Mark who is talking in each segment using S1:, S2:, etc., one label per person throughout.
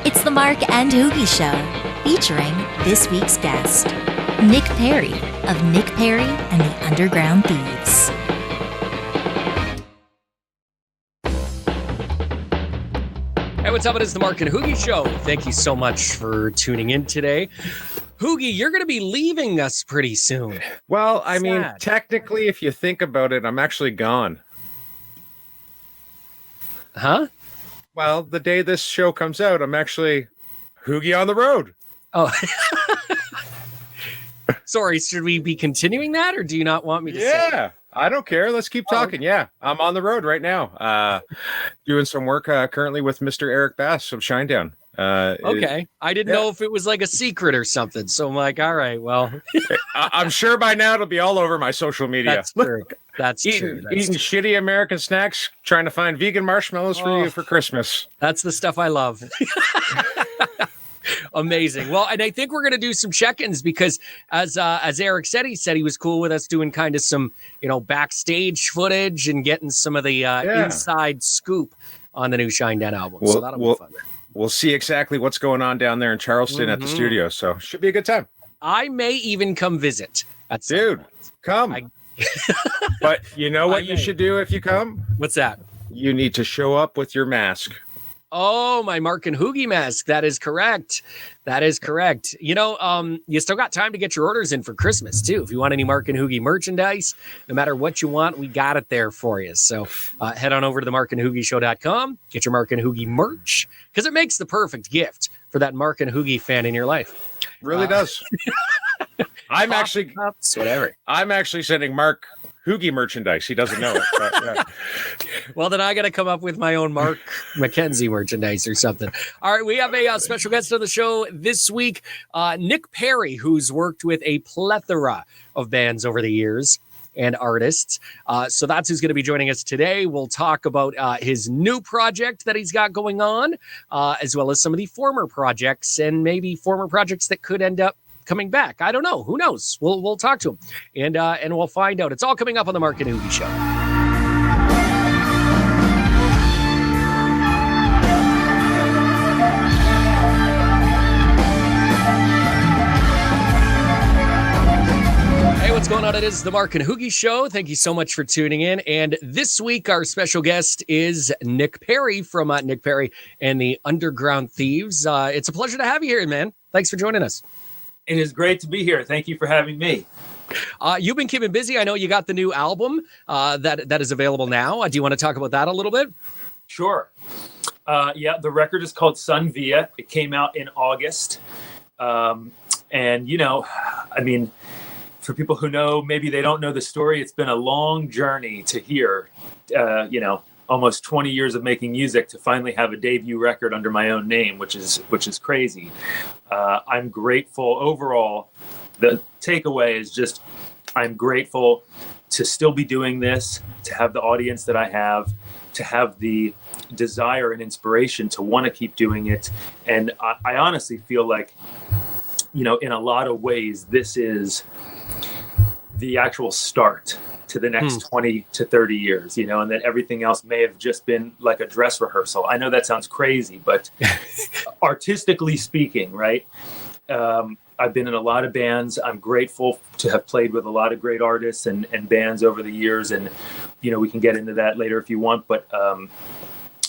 S1: It's the Mark and HooGie Show, featuring this week's guest, Nick Perri of Nick Perri and the Underground Thieves.
S2: Hey, what's up? It is the Mark and HooGie Show. Thank you so much for tuning in today. HooGie, you're going to be leaving us pretty soon.
S3: Well, I mean, technically, if you think about it, I'm actually gone.
S2: Huh?
S3: Well, the day this show comes out, I'm actually HooGie on the road.
S2: Oh. Sorry, should we be continuing that, or do you not want me to say
S3: Yeah, I don't care. Let's keep talking. Yeah, I'm on the road right now. Doing some work currently with Mr. Eric Bass of Shinedown.
S2: Okay. I didn't know if it was like a secret or something. So I'm like, all right, well.
S3: I'm sure by now it'll be all over my social media.
S2: That's true. That's true.
S3: Eating shitty American snacks, trying to find vegan marshmallows for you for Christmas.
S2: That's the stuff I love. Amazing. Well, and I think we're going to do some check-ins because as Eric said he was cool with us doing kind of some, backstage footage and getting some of the inside scoop on the new Shinedown album. So that'll be fun.
S3: We'll see exactly what's going on down there in Charleston at the studio. So should be a good time.
S2: I may even come visit.
S3: Dude, come. But you know what you should do if you come?
S2: What's that?
S3: You need to show up with your mask.
S2: Oh, my Mark and HooGie mask. That is correct. You still got time to get your orders in for Christmas, too. If you want any Mark and HooGie merchandise, no matter what you want, we got it there for you. So head on over to the markandhoogieshow.com, get your Mark and HooGie merch, because it makes the perfect gift for that Mark and HooGie fan in your life.
S3: Really does. I'm actually sending Mark HooGie merchandise. He doesn't know it. But,
S2: Well, then I got to come up with my own Mark McKenzie merchandise or something. All right, we have a special guest on the show this week, Nick Perri, who's worked with a plethora of bands over the years and artists. So that's who's going to be joining us today. We'll talk about his new project that he's got going on, as well as some of the former projects and maybe former projects that could end up coming back. I don't know. Who knows? We'll talk to him and we'll find out. It's all coming up on the Mark and HooGie Show. Hey, what's going on? It is the Mark and HooGie Show. Thank you so much for tuning in. And this week, our special guest is Nick Perri from Nick Perri and the Underground Thieves. It's a pleasure to have you here, man. Thanks for joining us.
S4: It is great to be here. Thank you for having me.
S2: You've been keeping busy. I know you got the new album that is available now. Do you want to talk about that a little bit?
S4: Sure. The record is called Sun Via. It came out in August. For people who know, maybe they don't know the story. It's been a long journey to hear, almost 20 years of making music to finally have a debut record under my own name, which is crazy. I'm grateful overall. The takeaway is just, I'm grateful to still be doing this, to have the audience that I have, to have the desire and inspiration to want to keep doing it. And I honestly feel like, in a lot of ways, this is the actual start to the next 20 to 30 years, and that everything else may have just been like a dress rehearsal. I know that sounds crazy, but artistically speaking, right? I've been in a lot of bands. I'm grateful to have played with a lot of great artists and bands over the years. And, we can get into that later if you want. But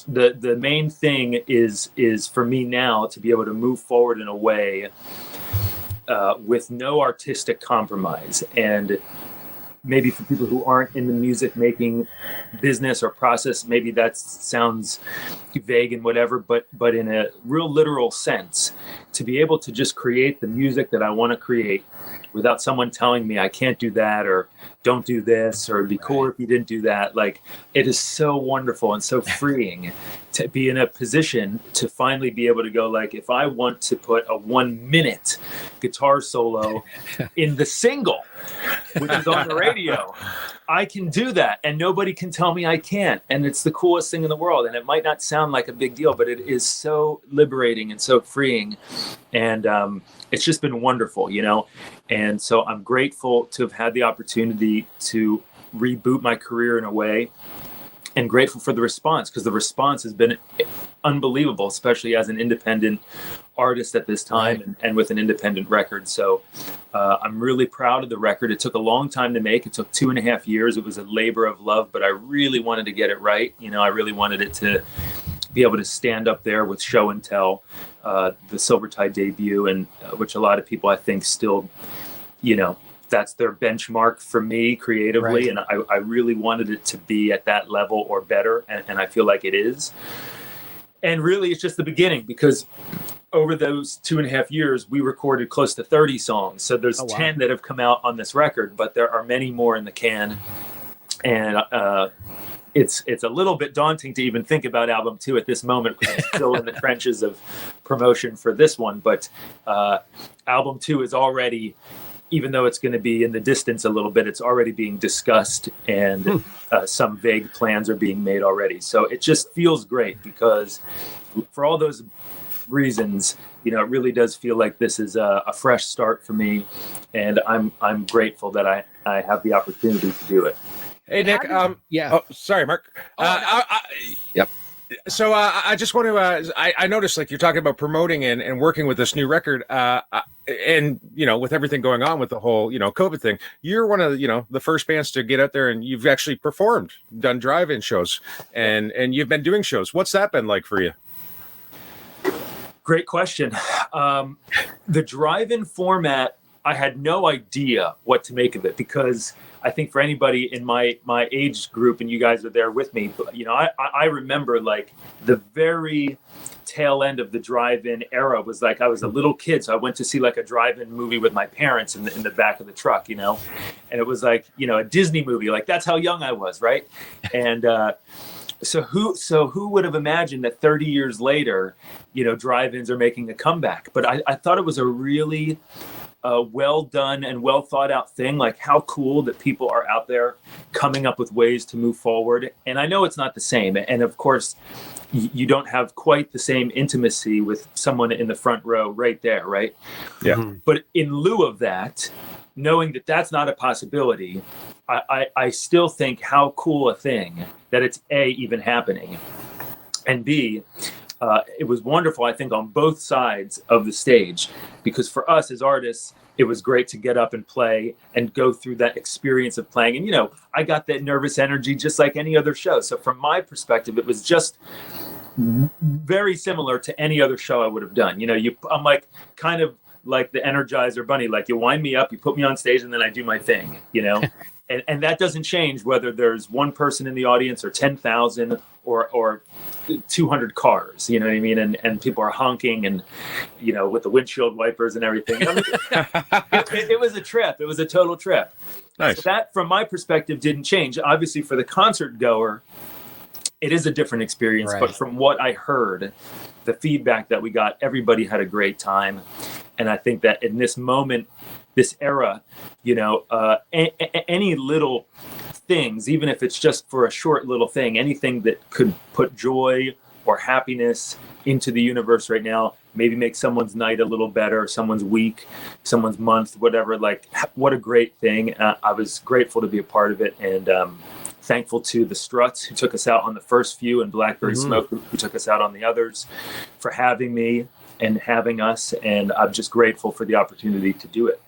S4: the main thing is for me now to be able to move forward in a way with no artistic compromise. And maybe for people who aren't in the music making business or process, maybe that sounds vague and whatever, but in a real literal sense, to be able to just create the music that I want to create without someone telling me I can't do that or don't do this or it'd be cooler if you didn't do that. Like, it is so wonderful and so freeing to be in a position to finally be able to go, like, if I want to put a 1 minute guitar solo in the single, which is on the radio, I can do that and nobody can tell me I can't. And it's the coolest thing in the world. And it might not sound like a big deal, but it is so liberating and so freeing. And it's just been wonderful, And so I'm grateful to have had the opportunity to reboot my career in a way and grateful for the response, because the response has been unbelievable, especially as an independent artist at this time, and with an independent record. So I'm really proud of the record. It took a long time to make. It took 2.5 years. It was a labor of love, but I really wanted to get it right. I really wanted it to be able to stand up there with Show and Tell, the Silvertide debut, and which a lot of people, I think, still, that's their benchmark for me creatively. And I really wanted it to be at that level or better. And I feel like it is. And really, it's just the beginning, because over those 2.5 years, we recorded close to 30 songs. So there's 10 that have come out on this record, but there are many more in the can. And it's a little bit daunting to even think about album 2 at this moment, because I'm still in the trenches of promotion for this one. But album 2 is already, even though it's going to be in the distance a little bit, it's already being discussed, and some vague plans are being made already. So it just feels great, because for all those reasons, it really does feel like this is a fresh start for me, and I'm grateful that I have the opportunity to do it.
S3: Hey, Nick. Oh, sorry, Mark.
S2: Yep.
S3: So I just want to, I noticed, like, you're talking about promoting and working with this new record, and, with everything going on with the whole, COVID thing, you're one of, the first bands to get out there, and you've actually performed, done drive-in shows, and you've been doing shows. What's that been like for you?
S4: Great question. The drive-in format, I had no idea what to make of it, because I think for anybody in my age group, and you guys are there with me, I remember, like, the very tail end of the drive-in era was like, I was a little kid, so I went to see like a drive-in movie with my parents in the back of the truck, and it was like, a Disney movie, like, that's how young I was, right? And so who would have imagined that 30 years later, drive-ins are making a comeback? But I thought it was a really well done and well thought out thing. Like, how cool that people are out there coming up with ways to move forward. And I know it's not the same. And of course, you don't have quite the same intimacy with someone in the front row right there, right?
S3: Yeah.
S4: Mm-hmm. But in lieu of that, knowing that that's not a possibility, I still think how cool a thing that it's A, even happening, and B, it was wonderful, I think, on both sides of the stage, because for us as artists, it was great to get up and play and go through that experience of playing. And, I got that nervous energy just like any other show. So from my perspective, it was just very similar to any other show I would have done. I'm like, kind of like the Energizer Bunny, like, you wind me up, you put me on stage, and then I do my thing, and that doesn't change whether there's one person in the audience or 10,000 or 200 cars, you know what I mean? And people are honking and, with the windshield wipers and everything. It was a trip. It was a total trip.
S3: Nice.
S4: So that, from my perspective, didn't change. Obviously, for the concert goer, it is a different experience. Right. But from what I heard, the feedback that we got, everybody had a great time. And I think that in this moment, this era, any little things, even if it's just for a short little thing, anything that could put joy or happiness into the universe right now, maybe make someone's night a little better, someone's week, someone's month, whatever, like, what a great thing. I was grateful to be a part of it, and thankful to the Struts, who took us out on the first few, and Blackberry Smoke, who took us out on the others, for having me and having us. And I'm just grateful for the opportunity to do it.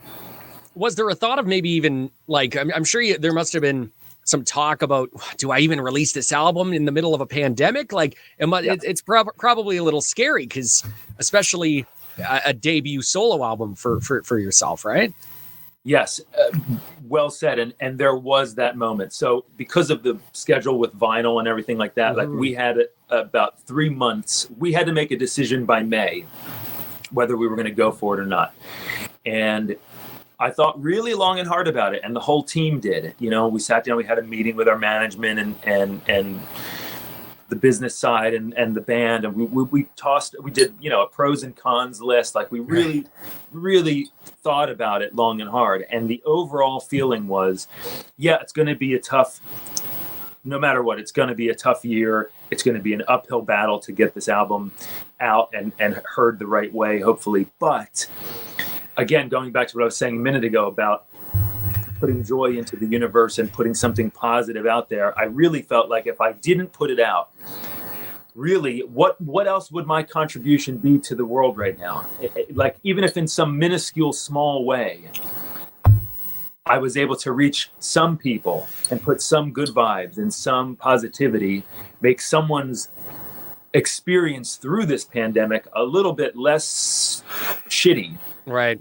S2: Was there a thought of maybe even, like, I'm sure there must have been some talk about, do I even release this album in the middle of a pandemic? Like, it's probably a little scary, because especially a debut solo album for yourself, right?
S4: Yes, well said. And there was that moment. So because of the schedule with vinyl and everything like that, like, we had about 3 months. We had to make a decision by May whether we were going to go for it or not. And I thought really long and hard about it, and the whole team did. We sat down, we had a meeting with our management and the business side and the band, and we did, a pros and cons list. Like, we really, really thought about it long and hard. And the overall feeling was, it's going to be a tough, no matter what, it's going to be a tough year. It's going to be an uphill battle to get this album out and heard the right way, hopefully. But again, going back to what I was saying a minute ago about putting joy into the universe and putting something positive out there, I really felt like if I didn't put it out, really, what else would my contribution be to the world right now? Like, even if in some minuscule, small way, I was able to reach some people and put some good vibes and some positivity, make someone's experience through this pandemic a little bit less shitty.
S2: Right.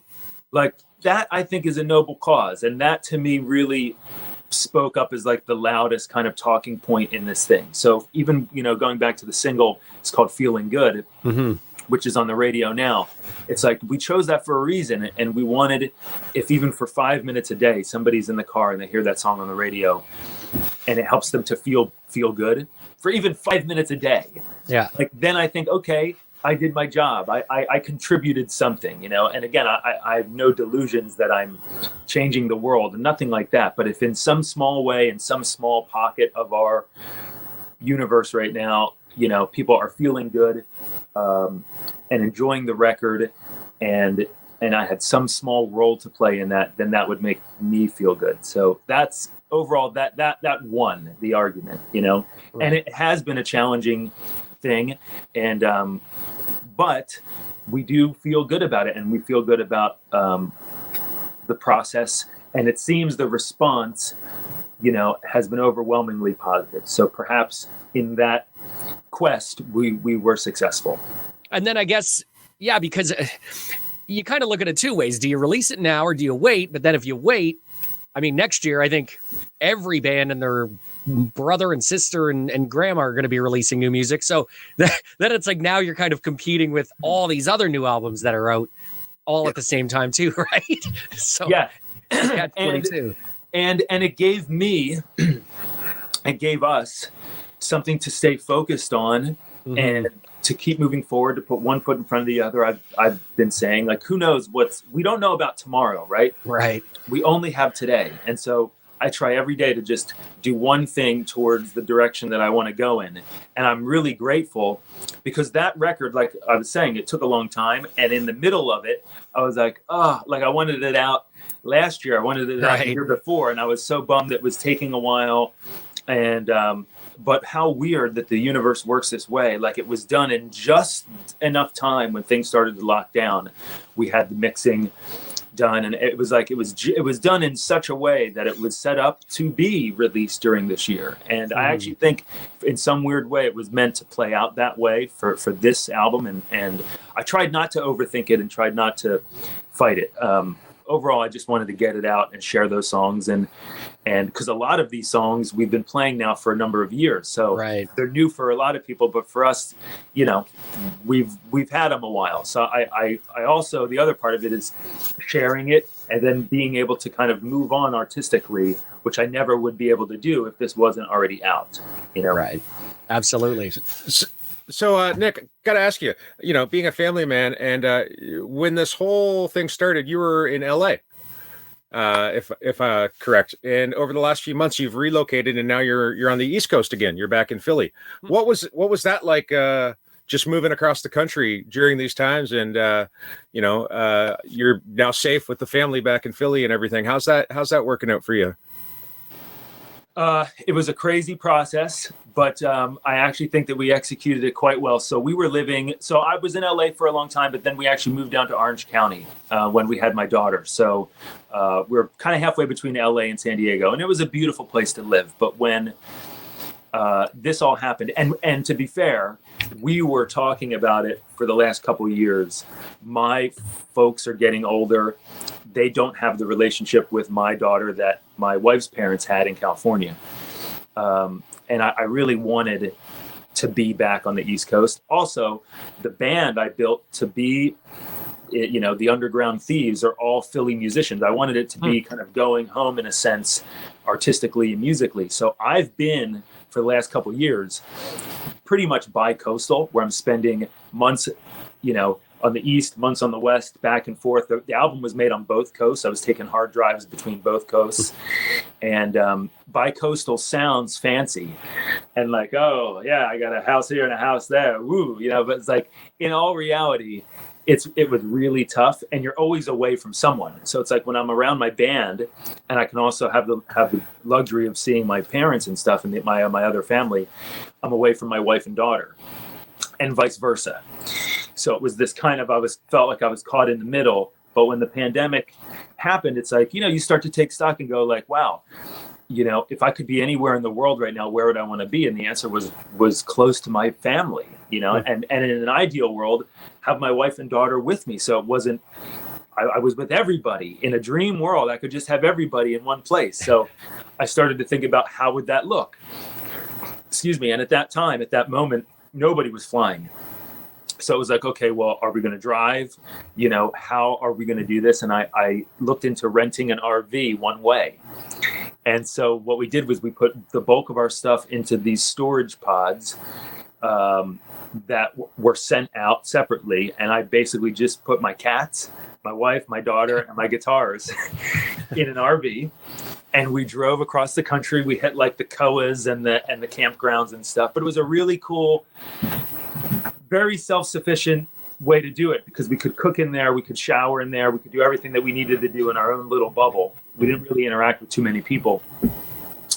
S4: Like, that I think is a noble cause. And that to me really spoke up as like the loudest kind of talking point in this thing. So even, you know, going back to the single, it's called Feeling Good, which is on the radio now. It's like, we chose that for a reason. And we wanted, if even for 5 minutes a day, somebody's in the car and they hear that song on the radio and it helps them to feel good for even 5 minutes a day.
S2: Yeah.
S4: Like, then I think, okay, I did my job. I contributed something, you know? And again, I have no delusions that I'm changing the world and nothing like that. But if in some small way, in some small pocket of our universe right now, you know, people are feeling good and enjoying the record, and I had some small role to play in that, then that would make me feel good. So that's overall that won the argument, you know? Right. And it has been a challenging thing, and but we do feel good about it, and we feel good about the process, and it seems the response, you know, has been overwhelmingly positive. So perhaps in that quest we were successful.
S2: And then I guess, yeah, because you kind of look at it two ways. Do you release it now or do you wait? But then if you wait, I mean, next year I think every band and their brother and sister and grandma are going to be releasing new music. So then it's like, now you're kind of competing with all these other new albums that are out all at the same time too, right? So
S4: yeah.
S2: and
S4: it gave me, it gave us something to stay focused on and to keep moving forward, to put one foot in front of the other. I've been saying, like, who knows we don't know about tomorrow, right?
S2: Right.
S4: We only have today. And so I try every day to just do one thing towards the direction that I want to go in. And I'm really grateful because that record, like I was saying, it took a long time. And in the middle of it, I was like, like I wanted it out last year. I wanted it out the year before. And I was so bummed it was taking a while. And, but how weird that the universe works this way. Like, it was done in just enough time when things started to lock down. We had the mixing done, and it was like it was done in such a way that it was set up to be released during this year. And I actually think in some weird way it was meant to play out that way for this album, and I tried not to overthink it and tried not to fight it. Overall, I just wanted to get it out and share those songs, and because a lot of these songs we've been playing now for a number of years, so they're new for a lot of people, but for us, you know, we've had them a while. So I also, the other part of it is sharing it and then being able to kind of move on artistically, which I never would be able to do if this wasn't already out, you know? Right.
S2: Absolutely.
S3: So, Nick, got to ask you, you know, being a family man, and when this whole thing started, you were in LA, if correct. And over the last few months, you've relocated, and now you're on the East Coast again. You're back in Philly. What was that like? Just moving across the country during these times, and you know, you're now safe with the family back in Philly and everything. How's that working out for you?
S4: It was a crazy process, but I actually think that we executed it quite well. So I was in LA for a long time, but then we actually moved down to Orange County when we had my daughter. So we're kind of halfway between LA and San Diego, and it was a beautiful place to live. But when this all happened, and to be fair, we were talking about it for the last couple of years. My folks are getting older. They don't have the relationship with my daughter that my wife's parents had in California. And I really wanted to be back on the East Coast. Also, the band I built to be, you know, the Underground Thieves are all Philly musicians. I wanted it to be kind of going home in a sense, artistically and musically. So I've been, for the last couple of years, pretty much bi-coastal, where I'm spending months, you know, on the East, months on the West, back and forth. The album was made on both coasts. I was taking hard drives between both coasts. And bi-coastal sounds fancy. And like, oh, yeah, I got a house here and a house there. Woo, you know, but it's like, in all reality, it was really tough, and you're always away from someone. So it's like when I'm around my band, and I can also have the luxury of seeing my parents and stuff, and my other family, I'm away from my wife and daughter, and vice versa. So it was this kind of, felt like I was caught in the middle. But when the pandemic happened, it's like, you start to take stock and go like, wow, if I could be anywhere in the world right now, where would I want to be? And the answer was close to my family, and in an ideal world, have my wife and daughter with me. So it wasn't, I was with everybody. In a dream world, I could just have everybody in one place. So I started to think about how would that look? Excuse me. And at that moment, nobody was flying. So it was like, okay, well, are we going to drive? How are we going to do this? And I looked into renting an RV one way. And so what we did was we put the bulk of our stuff into these storage pods that were sent out separately. And I basically just put my cats, my wife, my daughter, and my guitars in an RV. And we drove across the country. We hit like the Koas and the campgrounds and stuff. But it was a really cool, very self-sufficient way to do it, because we could cook in there, we could shower in there, we could do everything that we needed to do in our own little bubble. We didn't really interact with too many people,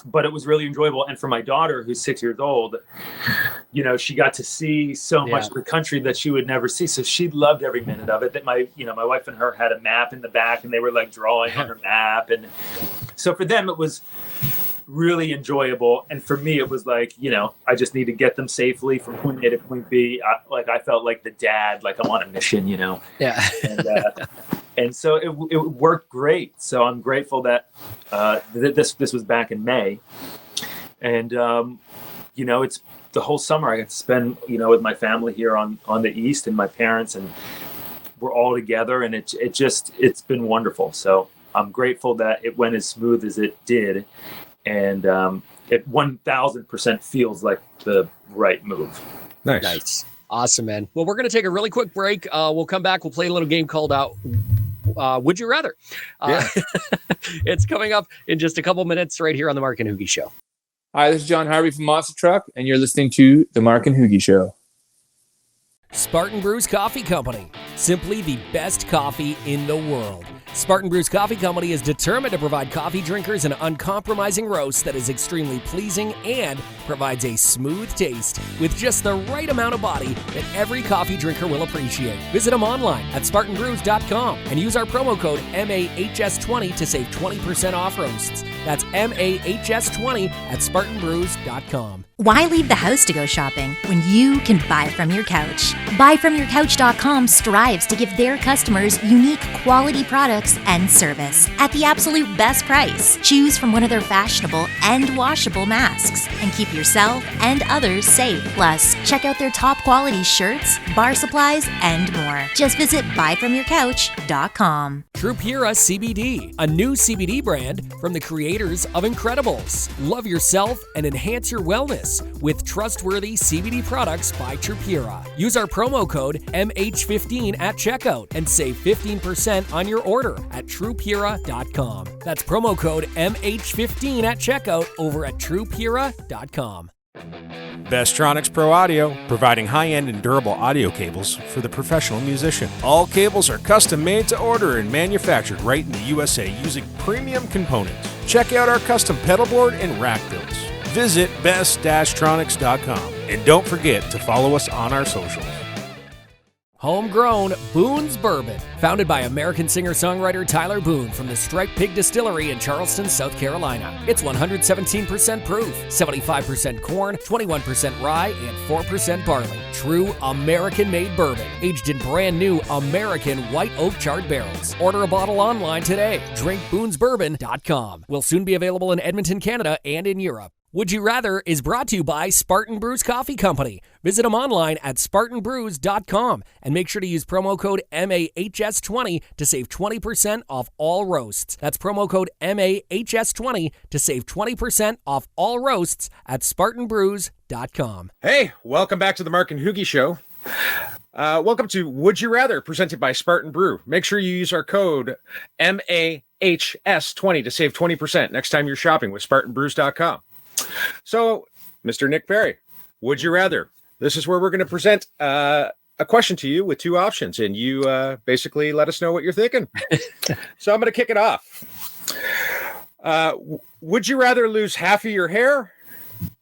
S4: but it was really enjoyable. And for my daughter, who's 6 years old, she got to see so much of the country that she would never see. So she loved every minute of it. That my wife and her had a map in the back, and they were like drawing on her map. And so for them, it was really enjoyable. And for me, it was like, I just need to get them safely from point A to point B. I felt like the dad, like I'm on a mission,
S2: Yeah.
S4: And so it worked great. So I'm grateful that this was back in May. And, it's the whole summer I got to spend, with my family here on the East, and my parents, and we're all together, and it's been wonderful. So I'm grateful that it went as smooth as it did. And it 1000% feels like the right move.
S3: Nice.
S2: Awesome, man. Well, we're going to take a really quick break. We'll come back. We'll play a little game called Would You Rather? It's coming up in just a couple minutes right here on the Mark and HooGie Show.
S5: Hi, this is John Harvey from Monster Truck, and you're listening to the Mark and HooGie Show.
S6: Spartan Brews Coffee Company, simply the best coffee in the world. Spartan Brews Coffee Company is determined to provide coffee drinkers an uncompromising roast that is extremely pleasing and provides a smooth taste with just the right amount of body that every coffee drinker will appreciate. Visit them online at spartanbrews.com and use our promo code MAHS20 to save 20% off roasts. That's MAHS20 at spartanbrews.com.
S1: Why leave the house to go shopping when you can buy from your couch? Buyfromyourcouch.com strives to give their customers unique quality products and service at the absolute best price. Choose from one of their fashionable and washable masks and keep yourself and others safe. Plus, check out their top quality shirts, bar supplies, and more. Just visit buyfromyourcouch.com.
S6: True Pura CBD, a new CBD brand from the creators of Incredibles. Love yourself and enhance your wellness with trustworthy CBD products by True Pura. Use our promo code MH15 at checkout and save 15% on your order at truepura.com. That's promo code MH15 at checkout over at truepura.com.
S7: Bestronix Pro Audio, providing high-end and durable audio cables for the professional musician. All cables are custom made to order and manufactured right in the USA using premium components. Check out our custom pedalboard and rack builds. Visit best-tronics.com and don't forget to follow us on our socials.
S6: Homegrown Boone's Bourbon, founded by American singer-songwriter Tyler Boone from the Striped Pig Distillery in Charleston, South Carolina. It's 117% proof, 75% corn, 21% rye, and 4% barley. True American-made bourbon, aged in brand new American white oak charred barrels. Order a bottle online today. DrinkBoonesBourbon.com. Will soon be available in Edmonton, Canada, and in Europe. Would You Rather is brought to you by Spartan Brews Coffee Company. Visit them online at spartanbrews.com and make sure to use promo code MAHS20 to save 20% off all roasts. That's promo code MAHS20 to save 20% off all roasts at spartanbrews.com.
S3: Hey, welcome back to the Mark and HooGie Show. Welcome to Would You Rather, presented by Spartan Brew. Make sure you use our code MAHS20 to save 20% next time you're shopping with spartanbrews.com. So, Mr. Nick Perri, Would You Rather? This is where we're going to present a a question to you with two options, and you basically let us know what you're thinking. So I'm going to kick it off. Would you rather lose half of your hair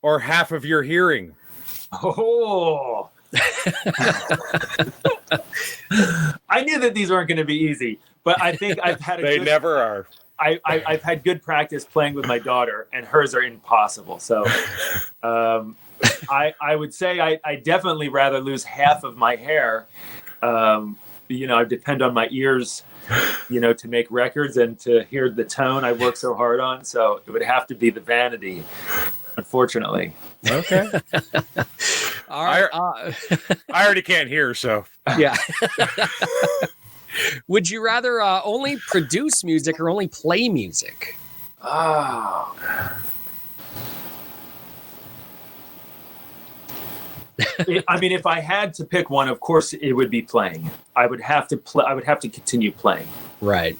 S3: or half of your hearing?
S4: Oh. I knew that these weren't going to be easy, but I think I've had
S3: They never are.
S4: I've had good practice playing with my daughter, and hers are impossible. So I would say I definitely rather lose half of my hair. I depend on my ears, to make records and to hear the tone I work so hard on. So it would have to be the vanity, unfortunately.
S3: Okay.
S2: All right.
S3: I already can't hear, so.
S2: Yeah. Would you rather only produce music or only play music?
S4: Oh. If I had to pick one, of course it would be playing. I would have to continue playing.
S2: Right.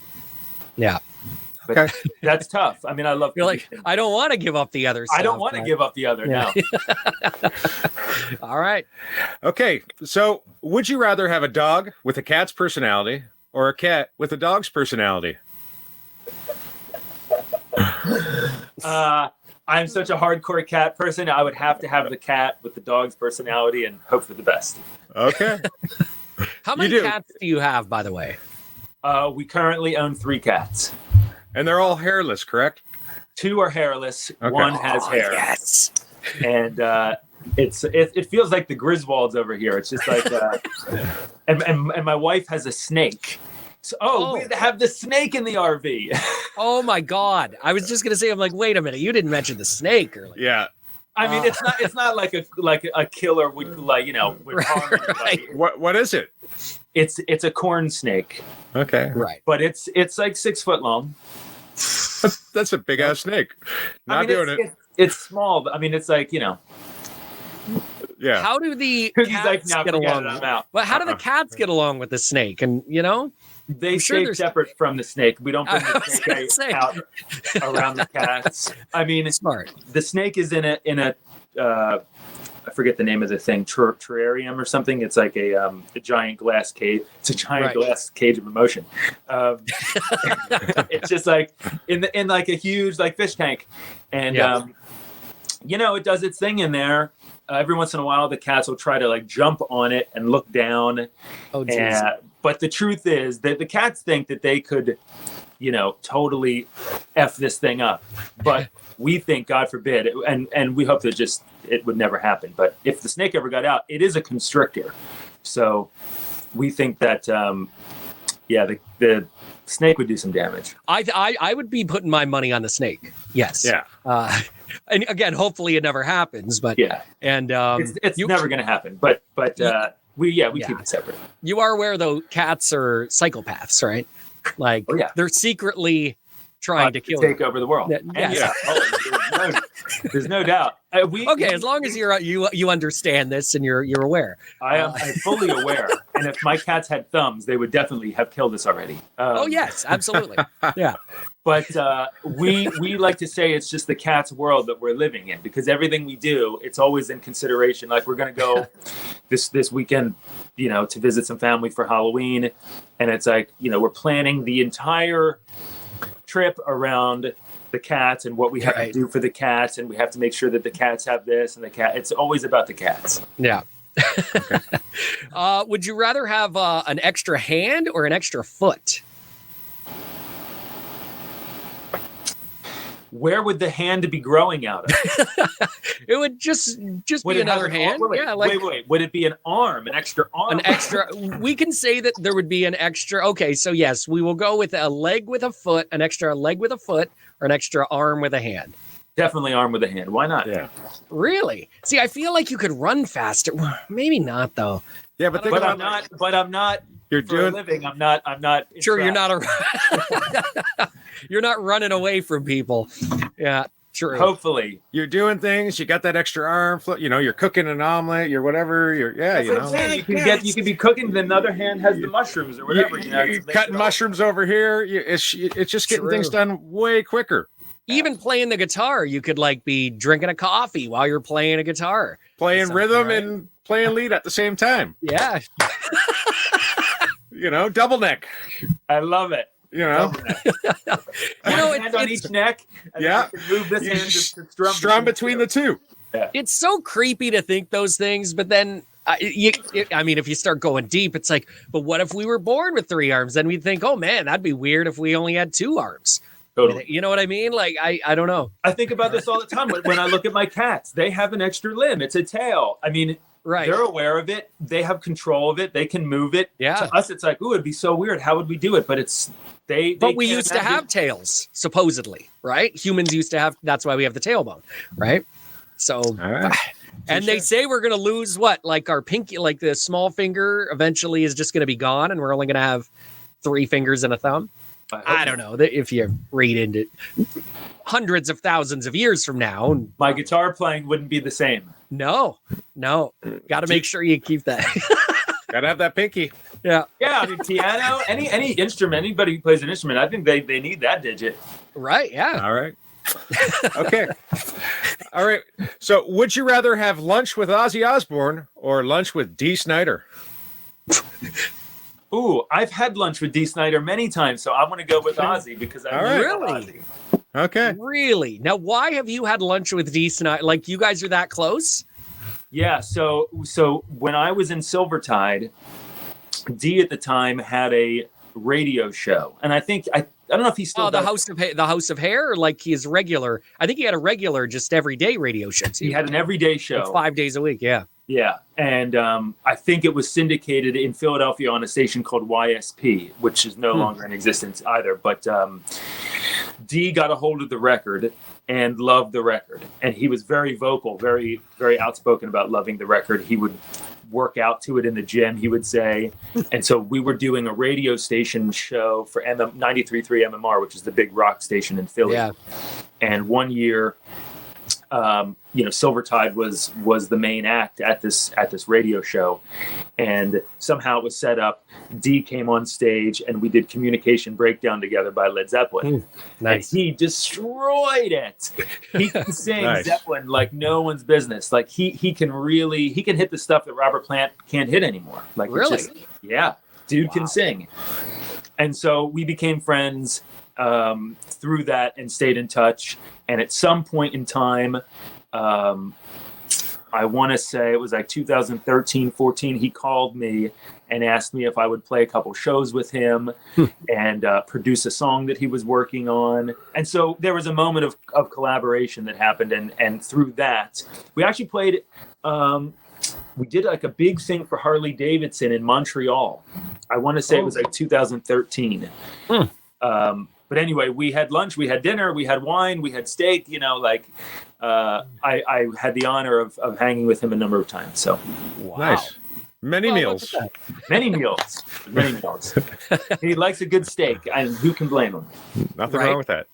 S2: Yeah.
S4: But
S3: Okay.
S4: That's tough. I love.
S2: You're like, I don't want to give up the other stuff.
S4: I don't want to give up the other.
S2: Yeah.
S4: No.
S2: All right.
S3: Okay, so would you rather have a dog with a cat's personality or a cat with a dog's personality?
S4: I'm such a hardcore cat person. I would have to have the cat with the dog's personality and hope for the best.
S3: Okay.
S2: How many cats do you have, by the way?
S4: We currently own 3 cats.
S3: And they're all hairless, correct?
S4: 2 are hairless.
S3: Okay.
S4: 1 has hair.
S2: Yes.
S4: And it feels like the Griswolds over here. It's just like, and my wife has a snake. So, we have the snake in the RV.
S2: Oh my God! I was just gonna say, I'm like, wait a minute, you didn't mention the snake earlier.
S3: Yeah.
S4: It's not like a killer would harm anybody.
S3: What is it?
S4: It's a corn snake.
S3: Okay.
S2: Right.
S4: But it's like 6 foot long.
S3: That's a big ass snake. Not doing it.
S4: It's small, but it's like,
S3: Yeah.
S2: How do the
S4: He's
S2: cats
S4: like, now
S2: get
S4: forget
S2: along?
S4: it, I'm out.
S2: Well, how do the cats get along with the snake? And
S4: They
S2: I'm sure
S4: stay
S2: there's-
S4: separate from the snake. We don't bring
S2: I
S4: the
S2: was gonna
S4: snake
S2: say.
S4: out around the cats.
S2: smart.
S4: The snake is in a I forget the name of the thing, terrarium or something. It's like a giant glass cage. It's a giant glass cage of emotion. It's just like in like a huge like fish tank, and it does its thing in there. Every once in a while, the cats will try to like jump on it and look down.
S2: Oh, geez.
S4: But the truth is that the cats think that they could, totally F this thing up. But we think, God forbid, and we hope that it would never happen. But if the snake ever got out, it is a constrictor. So we think that, the snake would do some damage.
S2: I would be putting my money on the snake. Yes.
S3: Yeah.
S2: And again, hopefully it never happens. But
S4: Yeah.
S2: And
S4: It's never going to happen. But we keep it separate.
S2: You are aware, though, cats are psychopaths, right? Like, they're secretly trying to kill
S4: take
S2: you.
S4: over the world.
S2: Yes.
S4: There's no doubt.
S2: As long as you understand this and you're aware.
S4: I'm fully aware. And if my cats had thumbs, they would definitely have killed us already.
S2: Yes, absolutely. Yeah.
S4: But we like to say it's just the cat's world that we're living in, because everything we do, it's always in consideration. Like, we're going to go this weekend, to visit some family for Halloween. And it's like, we're planning the entire trip around the cats and what we have to do for the cats. And we have to make sure that the cats have this and it's always about the cats.
S2: Yeah. Would you rather have an extra hand or an extra foot?
S4: Where would the hand be growing out of?
S2: It would just be another hand.
S4: Wait. Would it be an arm, an extra arm?
S2: An extra. We can say that there would be an extra. Okay, so yes, we will go with a leg with a foot, an extra leg with a foot, or an extra arm with a hand.
S4: Definitely arm with a hand. Why not?
S3: Yeah.
S2: Really? See, I feel like you could run faster. Maybe not, though.
S3: Yeah, but
S4: I'm not.
S3: You're
S4: for a living. I'm not.
S2: Sure, you're not you're not running away from people. Yeah, true.
S4: Hopefully,
S3: you're doing things. You got that extra arm. You're cooking an omelet. You're whatever. You
S4: can be cooking. Then the other hand has the mushrooms or whatever.
S3: You're cutting mushrooms over here. It's just getting things done way quicker.
S2: Even playing the guitar, you could like be drinking a coffee while you're playing a guitar.
S3: Playing rhythm
S2: right?
S3: and playing lead at the same time.
S2: Yeah.
S3: Double neck.
S4: I love it.
S2: Hand
S4: on each neck. And then I can move this hand to
S3: strum between the two.
S4: Yeah.
S2: It's so creepy to think those things, but then if you start going deep, it's like, but what if we were born with 3 arms? Then we'd think, oh man, that'd be weird if we only had 2 arms.
S4: Totally.
S2: You know what I mean? Like, I don't know.
S4: I think about this all the time. When I look at my cats, they have an extra limb. It's a tail. I mean,
S2: right.
S4: They're aware of it. They have control of it. They can move it.
S2: Yeah.
S4: To us, it's like, ooh, it'd be so weird. How would we do it? But
S2: But we used to have tails, supposedly, right? Humans used to have, that's why we have the tailbone, right? So,
S3: All right.
S2: And they say we're going to lose what? Like our pinky, like the small finger eventually is just going to be gone and we're only going to have 3 fingers and a thumb. I don't know if you read into hundreds of thousands of years from now.
S4: My guitar playing wouldn't be the same.
S2: No. Got to make sure you keep that.
S3: Got to have that pinky.
S4: Yeah. I mean, piano, any instrument, anybody who plays an instrument, I think they need that digit.
S2: Right. Yeah.
S3: All right. Okay. All right. So would you rather have lunch with Ozzy Osbourne or lunch with Dee Snider?
S4: Ooh, I've had lunch with Dee Snider many times, so I want to go with Ozzy because I love Ozzy.
S3: Okay.
S2: Really? Now, why have you had lunch with Dee Snider? Like, you guys are that close?
S4: Yeah. So when I was in Silvertide, Dee at the time had a radio show, and I don't know if he still
S2: the House of Hair, or like he is regular. I think he had a regular, just everyday radio show too.
S4: He had an everyday show,
S2: like 5 days a week. Yeah.
S4: Yeah, and I think it was syndicated in Philadelphia on a station called YSP, which is no longer in existence either. But Dee got a hold of the record and loved the record, and he was very vocal, very, very outspoken about loving the record. He would work out to it in the gym, he would say. And so we were doing a radio station show for 93.3 MMR, which is the big rock station in Philly.
S2: Yeah.
S4: And one year, Silvertide was the main act at this radio show, and somehow it was set up. Dee came on stage, and we did Communication Breakdown together by Led Zeppelin.
S2: Nice.
S4: And he destroyed it. He can sing
S3: Nice.
S4: Zeppelin like no one's business. Like he can hit the stuff that Robert Plant can't hit anymore. Like
S2: really,
S4: dude can sing. And so we became friends through that and stayed in touch. And at some point in time, I want to say it was like 2013, 14, he called me and asked me if I would play a couple shows with him and produce a song that he was working on. And so there was a moment of collaboration that happened. And through that, we actually played, we did like a big thing for Harley Davidson in Montreal. I want to say it was like 2013. But anyway, we had lunch, we had dinner, we had wine, we had steak, I had the honor of hanging with him a number of times. So
S3: Nice. Many meals.
S4: Many meals. He likes a good steak, and who can blame him?
S3: Nothing wrong with that.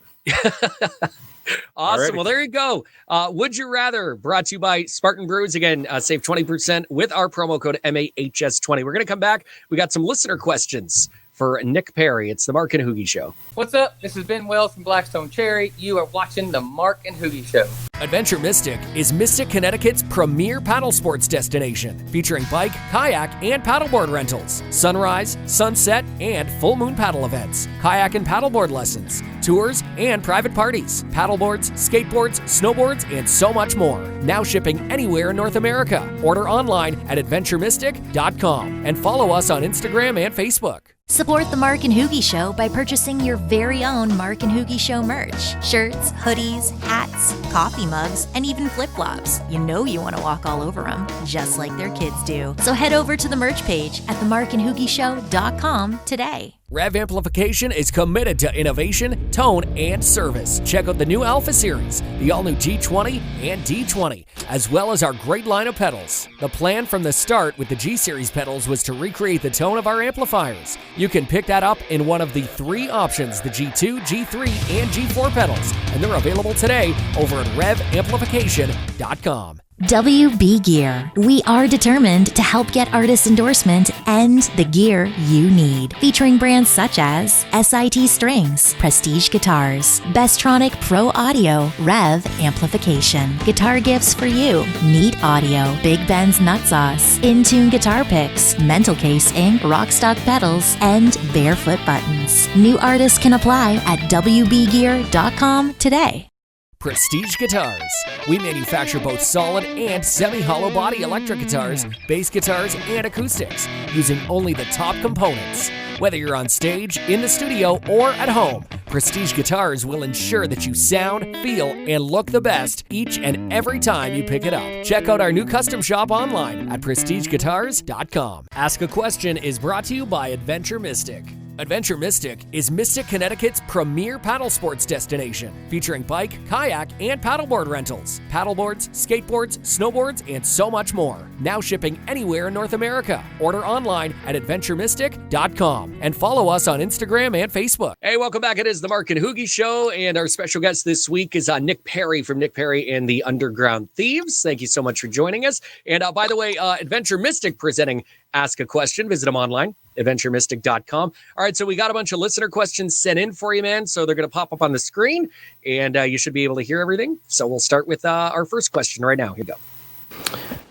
S2: Awesome.
S3: Alrighty.
S2: Well, there you go. Would You Rather, brought to you by Spartan Brews. Again, save 20% with our promo code MAHS20. We're going to come back. We got some listener questions for Nick Perri. It's the Mark and HooGie Show.
S8: What's up? This is Ben Wells from Blackstone Cherry. You are watching the Mark and HooGie Show.
S6: Adventure Mystic is Mystic, Connecticut's premier paddle sports destination, featuring bike, kayak, and paddleboard rentals, sunrise, sunset, and full moon paddle events, kayak and paddleboard lessons, tours, and private parties, paddleboards, skateboards, snowboards, and so much more. Now shipping anywhere in North America. Order online at adventuremystic.com and follow us on Instagram and Facebook.
S1: Support the Mark and HooGie Show by purchasing your very own Mark and HooGie Show merch. Shirts, hoodies, hats, coffee mugs, and even flip-flops. You know you want to walk all over them, just like their kids do. So head over to the merch page at themarkandhoogieshow.com today.
S6: Rev Amplification is committed to innovation, tone, and service. Check out the new Alpha Series, the all-new G20 and D20, as well as our great line of pedals. The plan from the start with the G-Series pedals was to recreate the tone of our amplifiers. You can pick that up in one of the 3 options, the G2, G3, and G4 pedals, and they're available today over at RevAmplification.com.
S1: WB Gear. We are determined to help get artist endorsement and the gear you need. Featuring brands such as SIT Strings, Prestige Guitars, Bestronic Pro Audio, Rev Amplification, Guitar Gifts for You, Neat Audio, Big Ben's Nut Sauce, In-Tune Guitar Picks, Mental Case Inc., Rockstock Pedals, and Barefoot Buttons. New artists can apply at WBGear.com today.
S6: Prestige Guitars. We manufacture both solid and semi-hollow body electric guitars, bass guitars, and acoustics, using only the top components. Whether you're on stage, in the studio, or at home, Prestige Guitars will ensure that you sound, feel, and look the best each and every time you pick it up. Check out our new custom shop online at prestigeguitars.com. Ask a Question is brought to you by Adventure Mystic. Adventure Mystic is Mystic, Connecticut's premier paddle sports destination, featuring bike, kayak, and paddleboard rentals, paddleboards, skateboards, snowboards, and so much more. Now shipping anywhere in North America. Order online at adventuremystic.com and follow us on Instagram and Facebook.
S2: Hey, welcome back. It is the Mark and HooGie Show, and our special guest this week is Nick Perri from Nick Perri and the Underground Thieves. Thank you so much for joining us. And by the way, Adventure Mystic presenting Ask a Question. Visit them online, adventuremystic.com. All right, so we got a bunch of listener questions sent in for you, man. So they're going to pop up on the screen, and you should be able to hear everything. So we'll start with our first question right now. Here you go.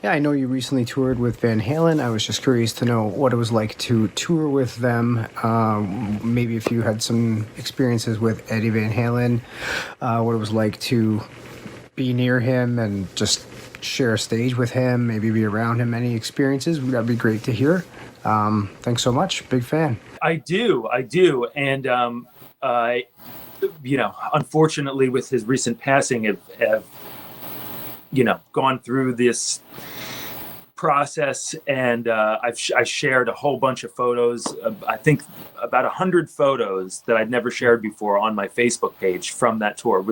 S9: Yeah, I know you recently toured with Van Halen. I was just curious to know what it was like to tour with them. Maybe if you had some experiences with Eddie Van Halen, what it was like to be near him and just share a stage with him, maybe be around him. Any experiences? That'd be great to hear. Thanks so much. Big fan.
S4: I do. And, unfortunately with his recent passing, have gone through this process, and I shared a whole bunch of photos, I think about 100 photos that I'd never shared before on my Facebook page from that tour.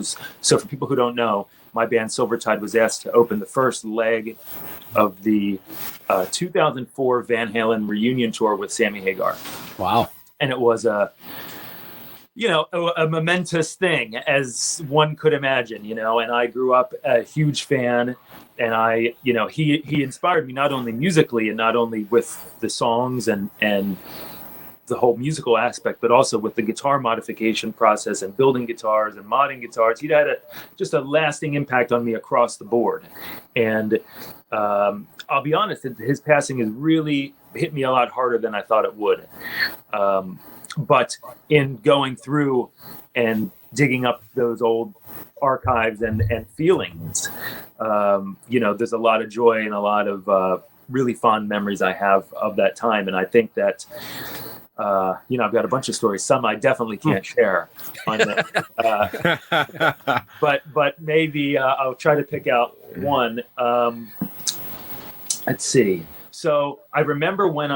S4: So for people who don't know, my band Silvertide was asked to open the first leg of the 2004 Van Halen reunion tour with Sammy Hagar.
S2: Wow. And
S4: it was a momentous thing, as one could imagine, and I grew up a huge fan, and he inspired me not only musically and not only with the songs and the whole musical aspect, but also with the guitar modification process and building guitars and modding guitars. He had just a lasting impact on me across the board. And I'll be honest, his passing has really hit me a lot harder than I thought it would. But in going through and digging up those old archives and feelings, there's a lot of joy and a lot of really fond memories I have of that time. And I think that I've got a bunch of stories. Some I definitely can't share on that. But maybe I'll try to pick out one. Let's see. So I remember when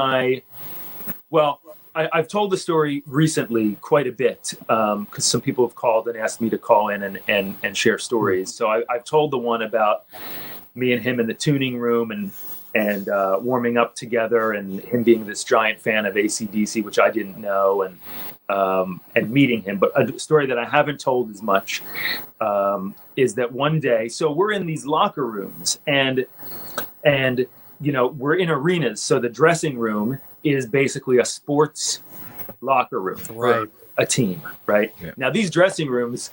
S4: I've told the story recently quite a bit, because some people have called and asked me to call in and share stories. So I've told the one about me and him in the tuning room and warming up together, and him being this giant fan of AC/DC, which I didn't know, and meeting him. But a story that I haven't told as much is that one day, so we're in these locker rooms, and we're in arenas. So the dressing room is basically a sports locker room for a team, right? Yeah. Now these dressing rooms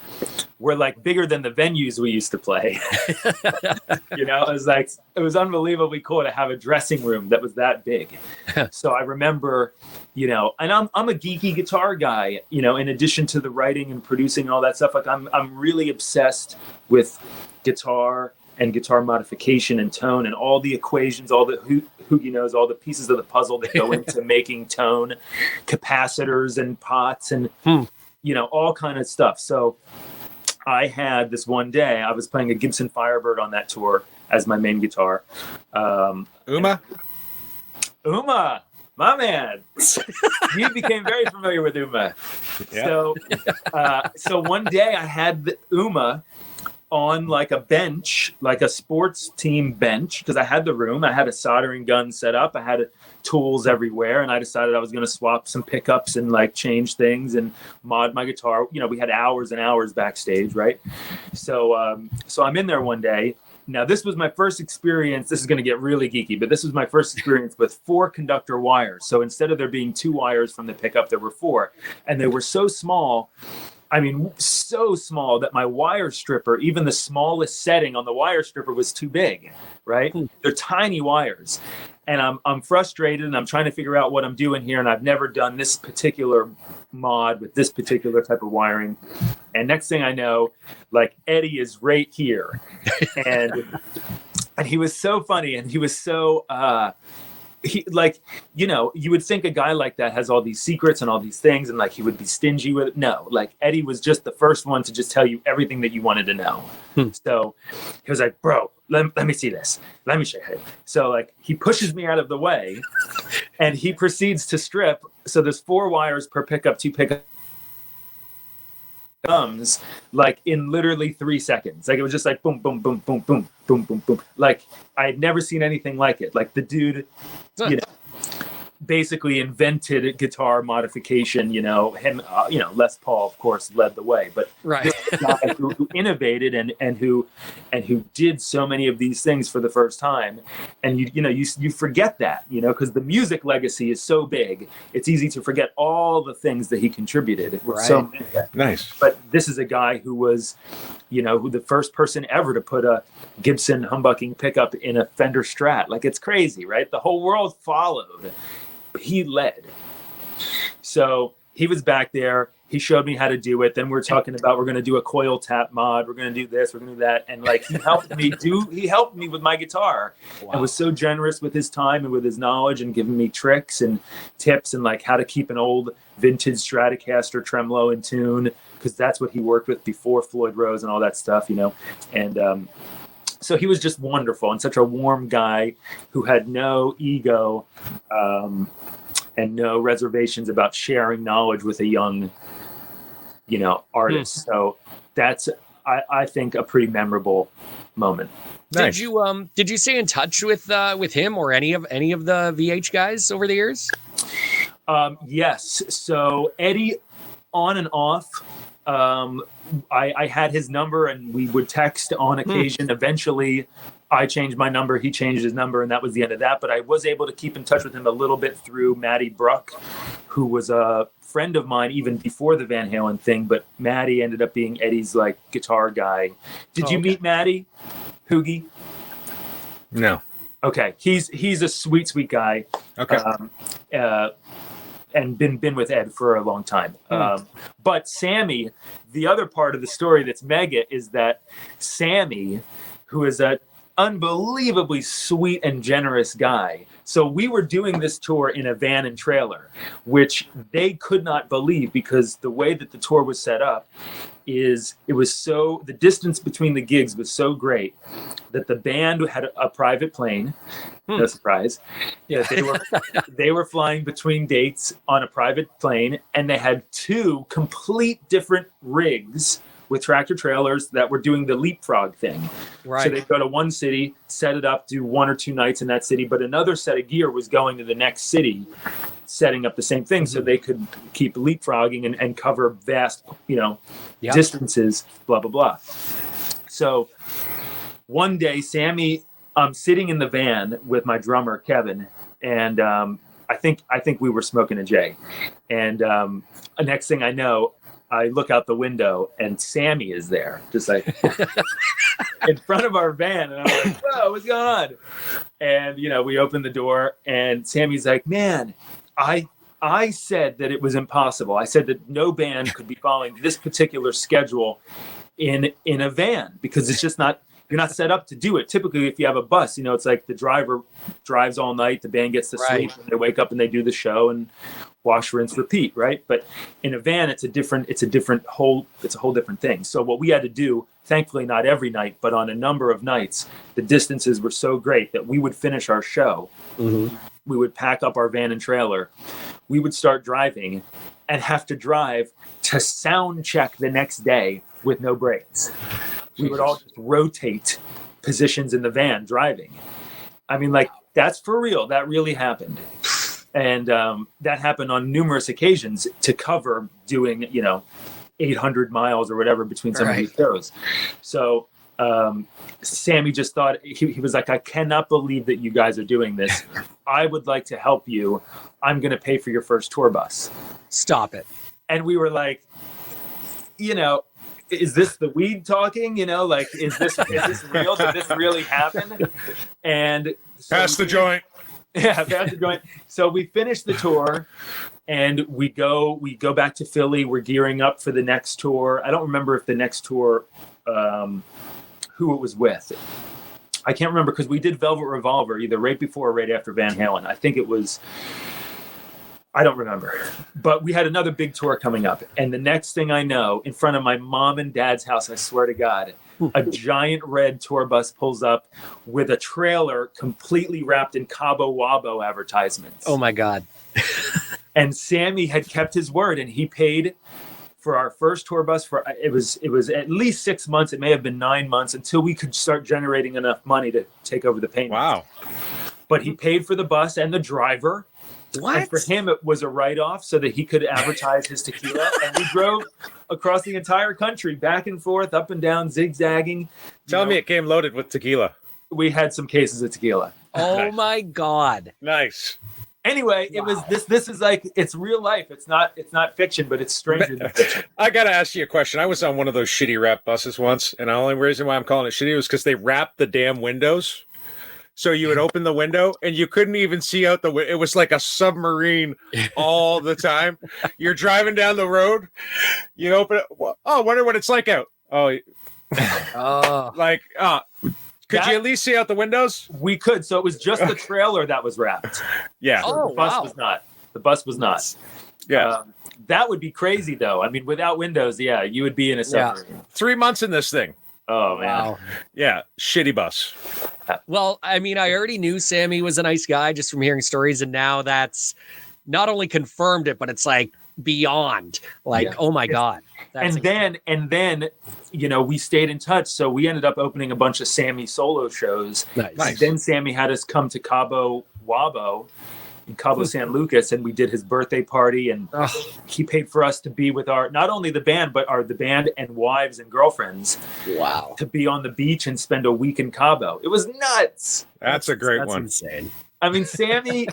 S4: were like bigger than the venues we used to play. It was unbelievably cool to have a dressing room that was that big. So I remember, and I'm a geeky guitar guy, in addition to the writing and producing and all that stuff. Like I'm really obsessed with guitar and guitar modification and tone and all the equations, all the HooGie knows, all the pieces of the puzzle that go into making tone, capacitors and pots and, all kind of stuff. So I had this one day, I was playing a Gibson Firebird on that tour as my main guitar.
S3: Uma,
S4: my man. You became very familiar with Uma. Yeah. So one day I had the Uma on like a bench, like a sports team bench, because I had the room. I had a soldering gun set up. I had tools everywhere, and I decided I was going to swap some pickups and like change things and mod my guitar. We had hours and hours backstage, right? So I'm in there one day, Now, this was my first experience. This is going to get really geeky, but this was my first experience with 4 conductor wires. So instead of there being 2 wires from the pickup, there were 4. And they were so small, I mean, so small that my wire stripper, even the smallest setting on the wire stripper, was too big, right? They're tiny wires. And I'm frustrated, and I'm trying to figure out what I'm doing here. And I've never done this particular mod with this particular type of wiring. And next thing I know, like, Eddie is right here. And he was so funny, and he was so you would think a guy like that has all these secrets and all these things, and like he would be stingy with it. No, like, Eddie was just the first one to just tell you everything that you wanted to know. So he was like, bro, let me see this. Let me show you. So like, he pushes me out of the way, and he proceeds to strip. So there's 4 wires per pickup, 2 pickup comes like in literally 3 seconds. Like, it was just like boom, boom, boom, boom, boom, boom, boom, boom. Like, I had never seen anything like it. Like, the dude, basically invented a guitar modification. Him, Les Paul, of course, led the way, but
S2: right,
S4: this guy who innovated and who did so many of these things for the first time. And you forget that, because the music legacy is so big. It's easy to forget all the things that he contributed.
S2: Right.
S4: So
S3: Nice.
S4: But this is a guy who was, who the first person ever to put a Gibson humbucking pickup in a Fender Strat. Like, it's crazy, right? The whole world followed. He led. So he was back there. He showed me how to do it. Then we're talking about, we're going to do a coil tap mod. We're going to do this. We're going to do that. And like, he helped me with my guitar. Wow. And was so generous with his time and with his knowledge, and giving me tricks and tips and like how to keep an old vintage Stratocaster tremolo in tune, because that's what he worked with before Floyd Rose and all that stuff, And so he was just wonderful, and such a warm guy who had no ego and no reservations about sharing knowledge with a young, artist. So that's, I think, a pretty memorable moment.
S2: Nice. Did you stay in touch with him or any of the VH guys over the years?
S4: Yes. So Eddie, on and off. I had his number, and we would text on occasion. Eventually, I changed my number, he changed his number, and that was the end of that. But I was able to keep in touch with him a little bit through Matty Bruck, who was a friend of mine even before the Van Halen thing. But Matty ended up being Eddie's like guitar guy. Did you meet Matty, HooGie?
S3: No.
S4: Okay, he's a sweet guy.
S3: Okay.
S4: And been with Ed for a long time. But Sammy, the other part of the story that's mega is that Sammy, who is an unbelievably sweet and generous guy. So we were doing this tour in a van and trailer, which they could not believe, because the way that the tour was set up is the distance between the gigs was so great that the band had a private plane. No surprise. Yeah, they were flying between dates on a private plane, and they had 2 complete different rigs with tractor trailers that were doing the leapfrog thing. Right. So they'd go to one city, set it up, do 1 or 2 nights in that city, but another set of gear was going to the next city, setting up the same thing, so they could keep leapfrogging and cover vast, distances, blah, blah, blah. So one day, Sammy, I'm sitting in the van with my drummer, Kevin, and I think we were smoking a J. And next thing I know, I look out the window, and Sammy is there, just like in front of our van. And I'm like, whoa, what's going on? And, we open the door, and Sammy's like, man, I said that it was impossible. I said that no band could be following this particular schedule in a van, because it's just not, you're not set up to do it. Typically, if you have a bus, it's like the driver drives all night, the band gets to sleep, and they wake up and they do the show and wash, rinse, repeat, right? But in a van, it's a whole different thing. So what we had to do, thankfully not every night, but on a number of nights, the distances were so great that we would finish our show. Mm-hmm. We would pack up our van and trailer. We would start driving and have to drive to sound check the next day with no brakes. We would all just rotate positions in the van driving. I mean, like, that's for real. That really happened. And that happened on numerous occasions to cover doing, 800 miles or whatever between some of these shows. So Sammy just thought, he was like, I cannot believe that you guys are doing this. I would like to help you. I'm going to pay for your first tour bus.
S2: Stop it.
S4: And we were like, is this the weed talking? Like, is this real? Did this really happen? And so
S3: pass the joint.
S4: Yeah, pass the joint. So we finished the tour, and we go back to Philly. We're gearing up for the next tour. I don't remember if the next tour, who it was with. I can't remember because we did Velvet Revolver either right before or right after Van Halen. I think it was. I don't remember, but we had another big tour coming up. And the next thing I know, in front of my mom and dad's house, I swear to God, a giant red tour bus pulls up with a trailer completely wrapped in Cabo Wabo advertisements.
S2: Oh my God.
S4: And Sammy had kept his word, and he paid for our first tour bus for, it was at least 6 months. It may have been 9 months until we could start generating enough money to take over the payments.
S3: Wow.
S4: But he paid for the bus and the driver.
S2: What?
S4: And for him, it was a write-off so that he could advertise his tequila. And we drove across the entire country, back and forth, up and down, zigzagging.
S3: Tell me it came loaded with tequila.
S4: We had some cases of tequila.
S2: Oh
S3: Nice.
S2: my God.
S3: Nice.
S4: Anyway, it was this is like, it's real life. It's not fiction, but it's stranger than fiction.
S3: I got to ask you a question. I was on one of those shitty wrap buses once, and the only reason why I'm calling it shitty was because they wrapped the damn windows. So you would open the window and you couldn't even see out the window. It was like a submarine all the time. You're driving down the road. You open it. Oh, I wonder what it's like out. Oh, could you at least see out the windows?
S4: We could. So it was just the trailer that was wrapped.
S3: Yeah.
S4: So the bus was not. The bus was not.
S3: Yeah.
S4: That would be crazy, though. I mean, without windows, yeah, you would be in a submarine.
S3: Yeah. 3 months in this thing.
S4: Oh, man.
S2: Wow.
S3: Yeah. Shitty bus.
S2: Well, I mean, I already knew Sammy was a nice guy just from hearing stories. And now that's not only confirmed it, but it's like beyond like, oh my God. That's
S4: and then, we stayed in touch. So we ended up opening a bunch of Sammy solo shows.
S2: Nice.
S4: And then Sammy had us come to Cabo Wabo in Cabo San Lucas, and we did his birthday party, and he paid for us to be with not only the band, but the band and wives and girlfriends.
S2: Wow.
S4: To be on the beach and spend a week in Cabo. It was nuts.
S3: That's a great one.
S2: Insane.
S4: I mean, Sammy,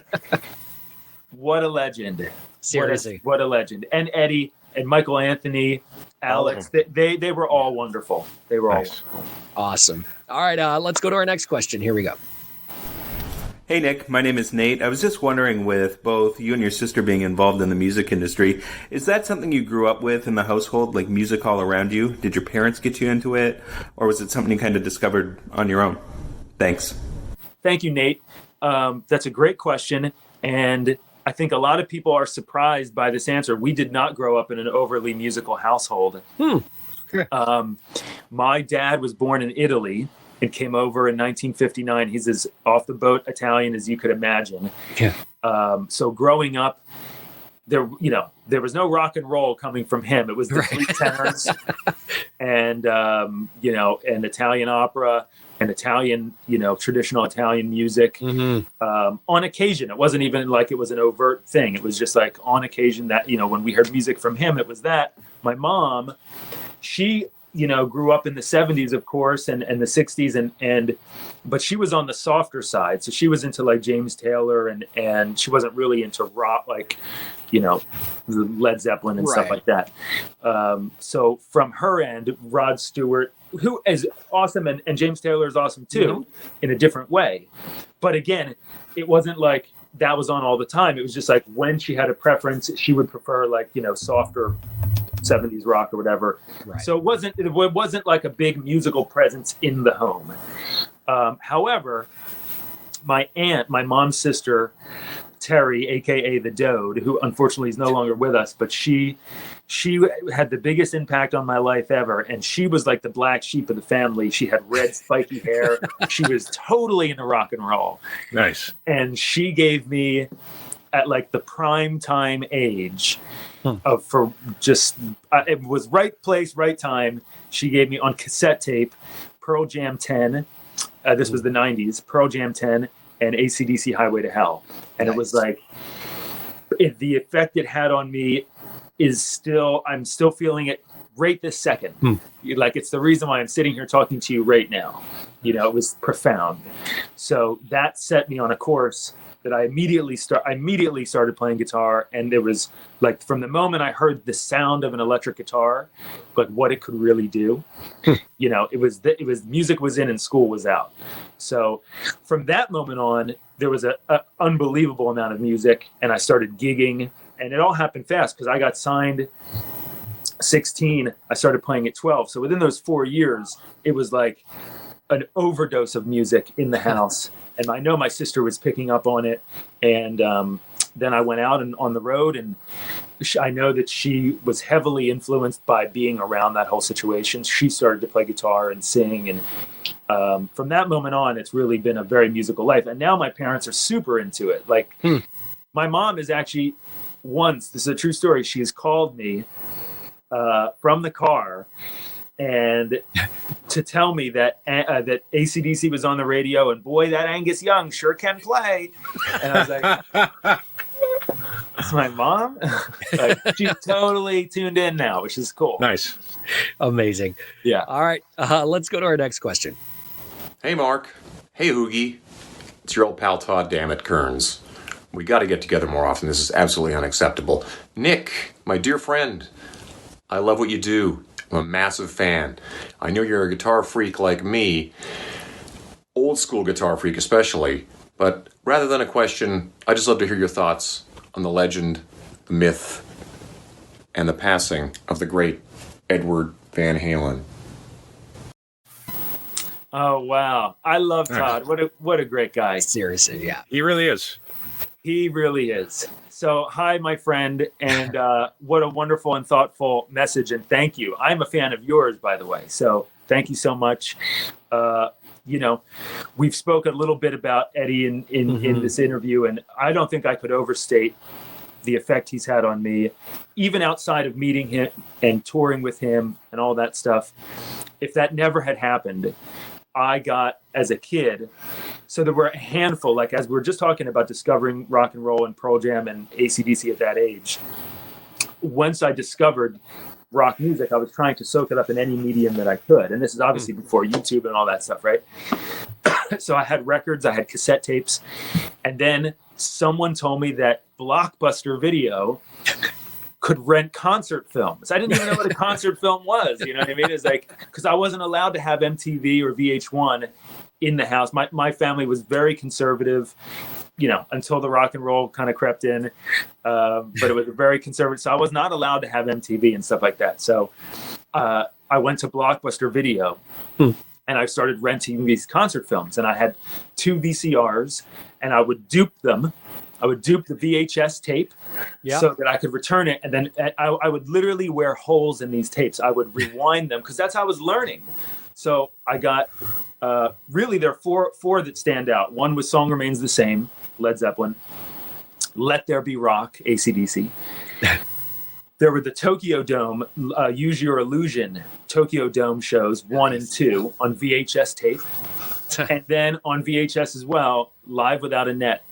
S4: what a legend.
S2: Seriously.
S4: What a legend. And Eddie and Michael Anthony, Alex, they were all wonderful. They were all wonderful.
S2: Awesome. All right, let's go to our next question. Here we go.
S10: Hey, Nick. My name is Nate. I was just wondering, with both you and your sister being involved in the music industry, is that something you grew up with in the household, like music all around you? Did your parents get you into it, or was it something you kind of discovered on your own? Thanks.
S4: Thank you, Nate. That's a great question, and I think a lot of people are surprised by this answer. We did not grow up in an overly musical household. My dad was born in Italy and came over in 1959. He's as off the boat Italian as you could imagine.
S2: Yeah.
S4: So growing up, there was no rock and roll coming from him. It was the three tenors and and Italian opera and Italian, traditional Italian music. Mm-hmm. On occasion, it wasn't even like it was an overt thing. It was just like on occasion that, when we heard music from him, it was that. My mom, she grew up in the 70s, of course, and the 60s, but she was on the softer side. So she was into like James Taylor and she wasn't really into rock, like, Led Zeppelin and stuff like that. So from her end, Rod Stewart, who is awesome, and James Taylor is awesome too, in a different way. But again, it wasn't like that was on all the time. It was just like when she had a preference, she would prefer like, softer 70s rock or whatever. Right. So it wasn't like a big musical presence in the home. However, my aunt, my mom's sister, Terry, aka the Dode, who unfortunately is no longer with us, but she had the biggest impact on my life ever, and she was like the black sheep of the family. She had red spiky hair. She was totally into rock and roll.
S3: Nice.
S4: And she gave me, at like the prime time age, it was right place, right time. She gave me on cassette tape Pearl Jam 10. This was the 90s, Pearl Jam 10 and AC/DC Highway to Hell. And It was like, the effect it had on me I'm still feeling it right this second. Like, it's the reason why I'm sitting here talking to you right now. You know, it was profound. So that set me on a course that I immediately started playing guitar. And there was, like, from the moment I heard the sound of an electric guitar, like what it could really do, you know, it was music was in and school was out. So from that moment on, there was a unbelievable amount of music, and I started gigging, and it all happened fast because I got signed 16. I started playing at 12. So within those 4 years, it was like an overdose of music in the house. And I know my sister was picking up on it. And then I went out and on the road, and I know that she was heavily influenced by being around that whole situation. She started to play guitar and sing. And from that moment on, it's really been a very musical life. And now my parents are super into it. Like, my mom is actually this is a true story. She has called me from the car and to tell me that that AC/DC was on the radio, and boy, that Angus Young sure can play. And I was like, it's my mom. Like, she's totally tuned in now, which is cool.
S3: Nice.
S2: Amazing.
S4: Yeah.
S2: All right. Let's go to our next question.
S11: Hey, Mark. Hey, HooGie. It's your old pal Todd Dammit Kearns. We got to get together more often. This is absolutely unacceptable. Nick, my dear friend, I love what you do. I'm a massive fan. I know you're a guitar freak like me, old school guitar freak especially, but rather than a question, I'd just love to hear your thoughts on the legend, the myth, and the passing of the great Edward Van Halen.
S4: Oh, wow. I love Todd. What a great guy.
S2: Seriously, yeah.
S3: He really is.
S4: He really is. So, hi, my friend, and what a wonderful and thoughtful message, and thank you. I'm a fan of yours, by the way, so thank you so much. You know, we've spoken a little bit about Eddie in this interview, and I don't think I could overstate the effect he's had on me, even outside of meeting him and touring with him and all that stuff. If that never had happened, I got, as a kid, so there were a handful, like as we were just talking about discovering rock and roll and Pearl Jam and AC/DC at that age. Once I discovered rock music, I was trying to soak it up in any medium that I could. And this is obviously before YouTube and all that stuff, right? So I had records, I had cassette tapes. And then someone told me that Blockbuster Video could rent concert films. I didn't even know what a concert film was. You know what I mean? It's like, because I wasn't allowed to have MTV or VH1 in the house. My family was very conservative, you know, until the rock and roll kind of crept in. But it was very conservative. So I was not allowed to have MTV and stuff like that. So I went to Blockbuster Video and I started renting these concert films. And I had 2 VCRs, and I would dupe them. I would dupe the VHS tape so that I could return it. And then I would literally wear holes in these tapes. I would rewind them because that's how I was learning. So I got, really there are four that stand out. One was Song Remains the Same, Led Zeppelin. Let There Be Rock, AC/DC. There were the Tokyo Dome, Use Your Illusion, Tokyo Dome shows 1 and 2 on VHS tape. And then on VHS as well, Live Without a Net,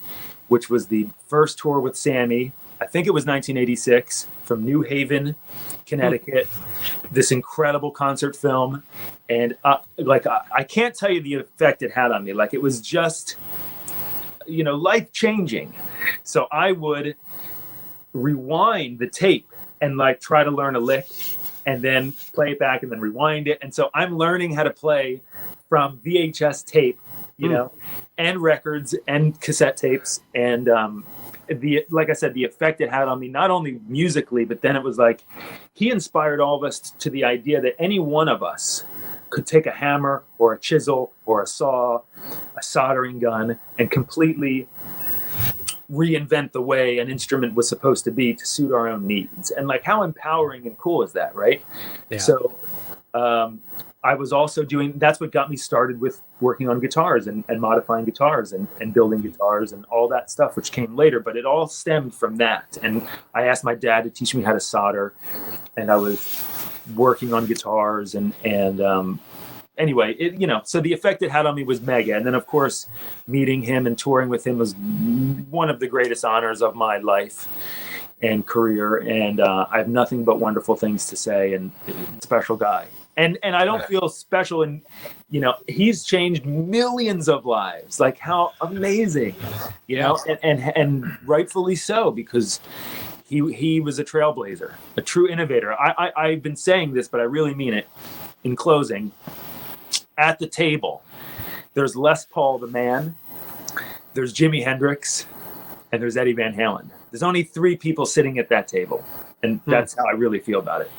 S4: which was the first tour with Sammy. I think it was 1986 from New Haven, Connecticut. This incredible concert film. And I can't tell you the effect it had on me. Like, it was just, you know, life-changing. So I would rewind the tape and like try to learn a lick and then play it back and then rewind it. And so I'm learning how to play from VHS tape, you know, and records and cassette tapes. And like I said, the effect it had on me, not only musically, but then it was like he inspired all of us to the idea that any one of us could take a hammer or a chisel or a saw, a soldering gun, and completely reinvent the way an instrument was supposed to be to suit our own needs. And like, how empowering and cool is that, right? Yeah. So I was also that's what got me started with working on guitars and modifying guitars and building guitars and all that stuff, which came later, but it all stemmed from that. And I asked my dad to teach me how to solder, and I was working on guitars and anyway, you know, so the effect it had on me was mega. And then of course, meeting him and touring with him was one of the greatest honors of my life. and career, and I have nothing but wonderful things to say. And special guy, and I don't feel special. And he's changed millions of lives. Like, how amazing, and rightfully so, because he was a trailblazer, a true innovator. I've been saying this, but I really mean it. In closing, at the table, there's Les Paul the man, there's Jimi Hendrix, and there's Eddie Van Halen. There's only 3 people sitting at that table, and that's how I really feel about it.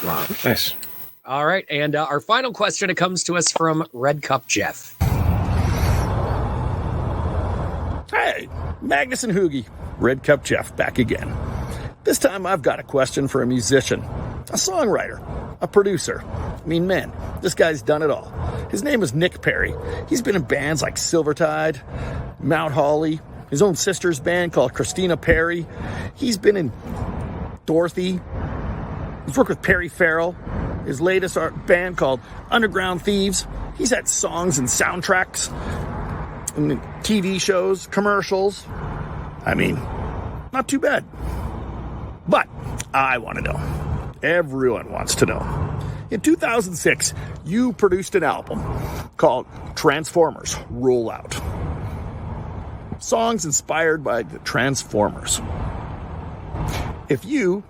S3: Wow. Nice.
S2: All right, and our final question, it comes to us from Red Cup Jeff.
S12: Hey, Magnus and HooGie. Red Cup Jeff back again. This time I've got a question for a musician, a songwriter, a producer. I mean, man, this guy's done it all. His name is Nick Perri. He's been in bands like Silvertide, Mount Holly, his own sister's band called Christina Perri. He's been in Dorothy. He's worked with Perry Farrell. His latest band called Underground Thieves. He's had songs and soundtracks and TV shows, commercials. I mean, not too bad. But I want to know. Everyone wants to know. In 2006, you produced an album called Transformers Roll Out. Songs inspired by the Transformers. If you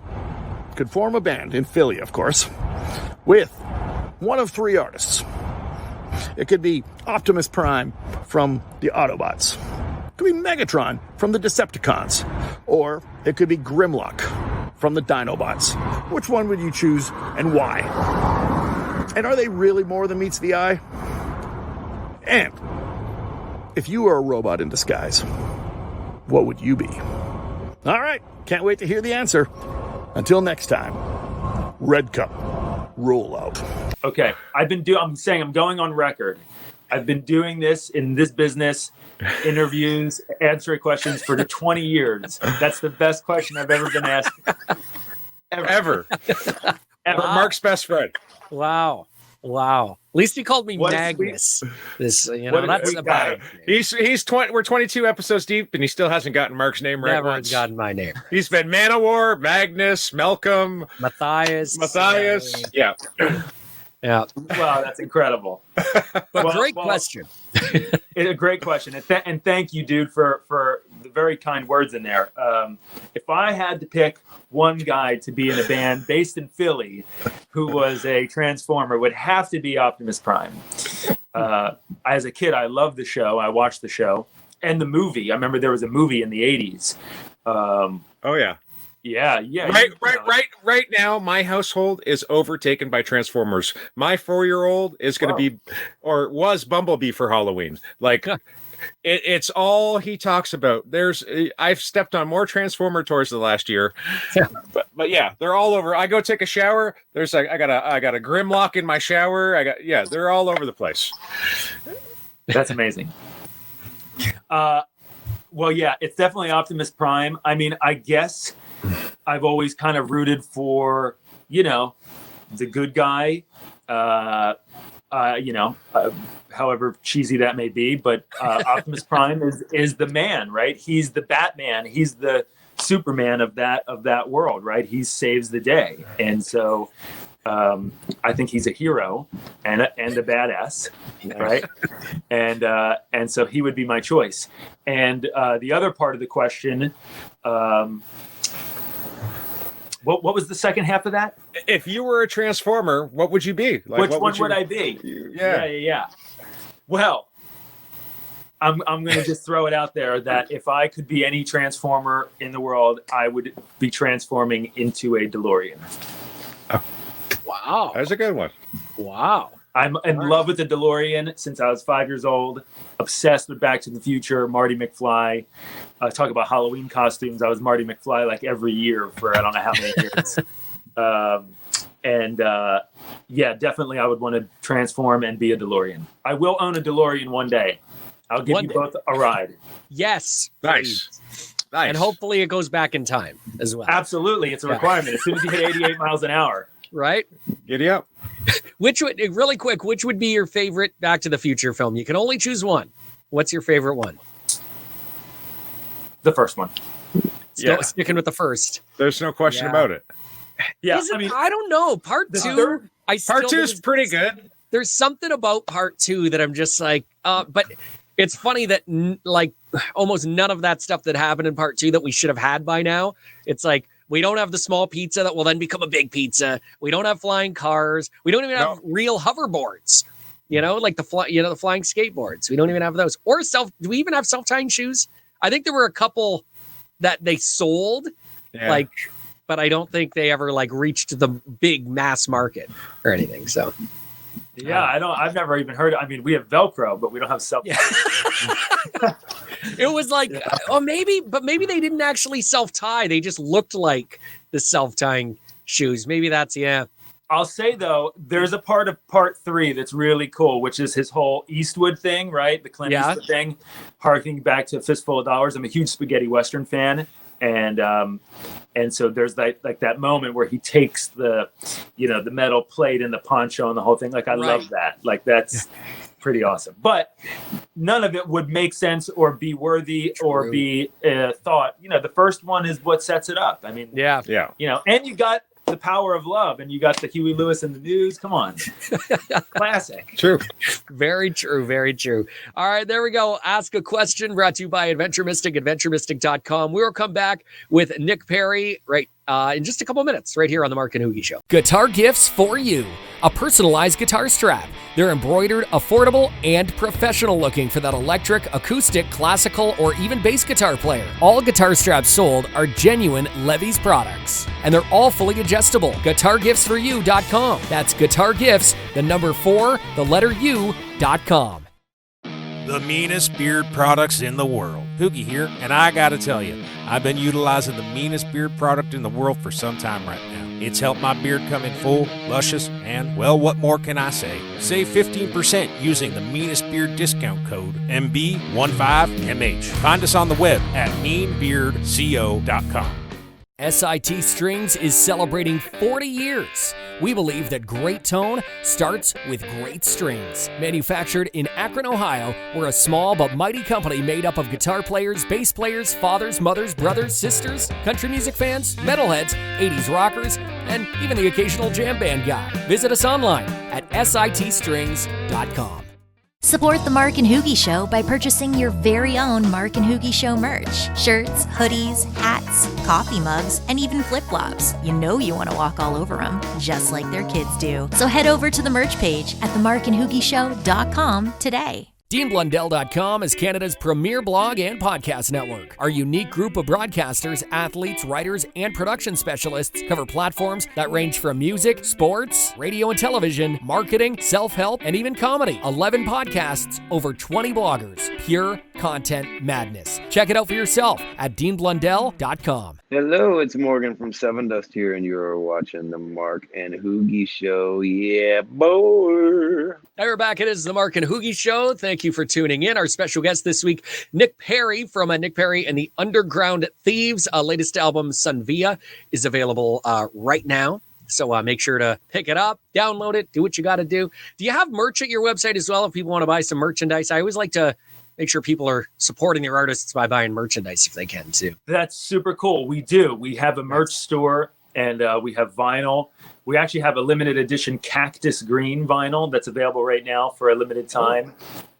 S12: could form a band in Philly, of course, with one of 3 artists, it could be Optimus Prime from the Autobots. It could be Megatron from the Decepticons. Or it could be Grimlock from the Dinobots. Which one would you choose and why? And are they really more than meets the eye? And if you were a robot in disguise, what would you be? All right, can't wait to hear the answer. Until next time, Red Cup, roll out.
S4: Okay, I'm saying I'm going on record. I've been doing this in this business, interviews, answering questions for 20 years. That's the best question I've ever been asked.
S3: Ever.
S2: Wow.
S3: Mark's best friend.
S2: Wow. At least he called me Magnus. This, that's a bad.
S3: He's 20. We're 22 episodes deep, and he still hasn't gotten Mark's name right.
S2: Never
S3: once.
S2: gotten my name.
S3: He's been Manowar, Magnus, Malcolm,
S2: Matthias.
S3: Yeah.
S2: Yeah.
S4: Wow, that's incredible.
S2: Great question.
S4: A great question. And thank you, dude, for the very kind words in there. If I had to pick one guy to be in a band based in Philly who was a Transformer, it would have to be Optimus Prime. As a kid, I loved the show. I watched the show and the movie. I remember there was a movie in the 80s.
S3: Oh, yeah.
S4: Yeah.
S3: Right now, my household is overtaken by Transformers. My 4-year-old is going to be, or was Bumblebee for Halloween. Like, it's all he talks about. I've stepped on more Transformer toys the last year, but yeah, they're all over. I go take a shower. I got a Grimlock in my shower. They're all over the place.
S4: That's amazing. Well, yeah, it's definitely Optimus Prime. I mean, I guess I've always kind of rooted for, the good guy, however cheesy that may be, but Optimus Prime is the man, right? He's the Batman. He's the Superman of that world, right? He saves the day. And so I think he's a hero and a badass, right? And so he would be my choice. And the other part of the question, what was the second half of that?
S3: If you were a Transformer, what would you be?
S4: Which one would I be? Yeah. Well, I'm going to just throw it out there that if I could be any Transformer in the world, I would be transforming into a DeLorean.
S3: Oh.
S2: Wow.
S3: That's a good one.
S2: Wow.
S4: I'm in love with the DeLorean since I was 5 years old. Obsessed with Back to the Future, Marty McFly. Talk about Halloween costumes. I was Marty McFly like every year for I don't know how many years. Definitely I would want to transform and be a DeLorean. I will own a DeLorean one day. I'll give you both a ride.
S2: Yes.
S3: Nice.
S2: And hopefully it goes back in time as well.
S4: Absolutely. It's a requirement. As soon as you hit 88 miles an hour.
S2: Right?
S3: Giddy up.
S2: Which would be your favorite Back to the Future film? You can only choose one. What's your favorite one?
S4: The first one.
S2: Sticking with the first.
S3: There's no question about it.
S4: Yeah,
S2: I don't know. Part two
S3: is pretty good.
S2: There's something about part two that I'm just like, but it's funny that almost none of that stuff that happened in part two that we should have had by now. It's like, we don't have the small pizza that will then become a big pizza. We don't have flying cars. We don't even have real hoverboards. Like the flying skateboards. We don't even have those. Or do we even have self-tying shoes? I think there were a couple that they sold, but I don't think they ever reached the big mass market or anything. So
S4: yeah, I've never even heard. I mean, we have Velcro, but we don't have self.
S2: Yeah. It was maybe they didn't actually self-tie. They just looked like the self-tying shoes. Maybe that's
S4: I'll say though, there's a part of part 3 that's really cool, which is his whole Eastwood thing, right? The Clint Eastwood thing, harking back to Fistful of Dollars. I'm a huge spaghetti Western fan. And so there's that moment where he takes the metal plate and the poncho and the whole thing. I love that. That's pretty awesome. But none of it would make sense or be worthy or be thought. The first one is what sets it up. I mean,
S2: yeah.
S4: And you got The Power of Love, and you got the Huey Lewis and the News. Come on. Classic.
S3: True.
S2: Very true. Very true. All right, there we go. Ask a Question, brought to you by Adventure Mystic, AdventureMystic.com. We will come back with Nick Perri in just a couple minutes right here on the Mark and HooGie Show.
S6: Guitar gifts for you. A personalized guitar strap. They're embroidered, affordable, and professional looking for that electric, acoustic, classical, or even bass guitar player. All guitar straps sold are genuine Levy's products. And they're all fully adjustable. GuitarGiftsForYou.com. That's guitargifts, the number 4, the letter U.com.
S7: The meanest beard products in the world. HooGie here, and I gotta tell you, I've been utilizing the meanest beard product in the world for some time right now. It's helped my beard come in full, luscious, and, well, what more can I say? Save 15% using the meanest beard discount code MB15MH. Find us on the web at meanbeardco.com.
S6: SIT Strings is celebrating 40 years. We believe that great tone starts with great strings. Manufactured in Akron, Ohio, we're a small but mighty company made up of guitar players, bass players, fathers, mothers, brothers, sisters, country music fans, metalheads, 80s rockers, and even the occasional jam band guy. Visit us online at sitstrings.com.
S1: Support the Mark and HooGie Show by purchasing your very own Mark and HooGie Show merch. Shirts, hoodies, hats, coffee mugs, and even flip-flops. You know you want to walk all over them, just like their kids do. So head over to the merch page at themarkandhoogieshow.com today.
S6: DeanBlundell.com is Canada's premier blog and podcast network. Our unique group of broadcasters, athletes, writers, and production specialists cover platforms that range from music, sports, radio and television, marketing, self-help, and even comedy. 11 podcasts, over 20 bloggers. Pure content madness. Check it out for yourself at DeanBlundell.com.
S13: Hello, it's Morgan from Seven Dust here, and you're watching the Mark and HooGie Show. Yeah, boy.
S2: Hey, we're back. It is the Mark and HooGie Show. Thank you for tuning in. Our special guest this week, Nick Perri from Nick Perri and the Underground Thieves. Latest album, Sunvia, is available right now. So make sure to pick it up, download it, do what you got to do. Do you have merch at your website as well if people want to buy some merchandise? I always like to make sure people are supporting their artists by buying merchandise if they can too.
S4: That's super cool. We do. We have a merch store, and we have vinyl. We actually have a limited edition Cactus Green vinyl that's available right now for a limited time.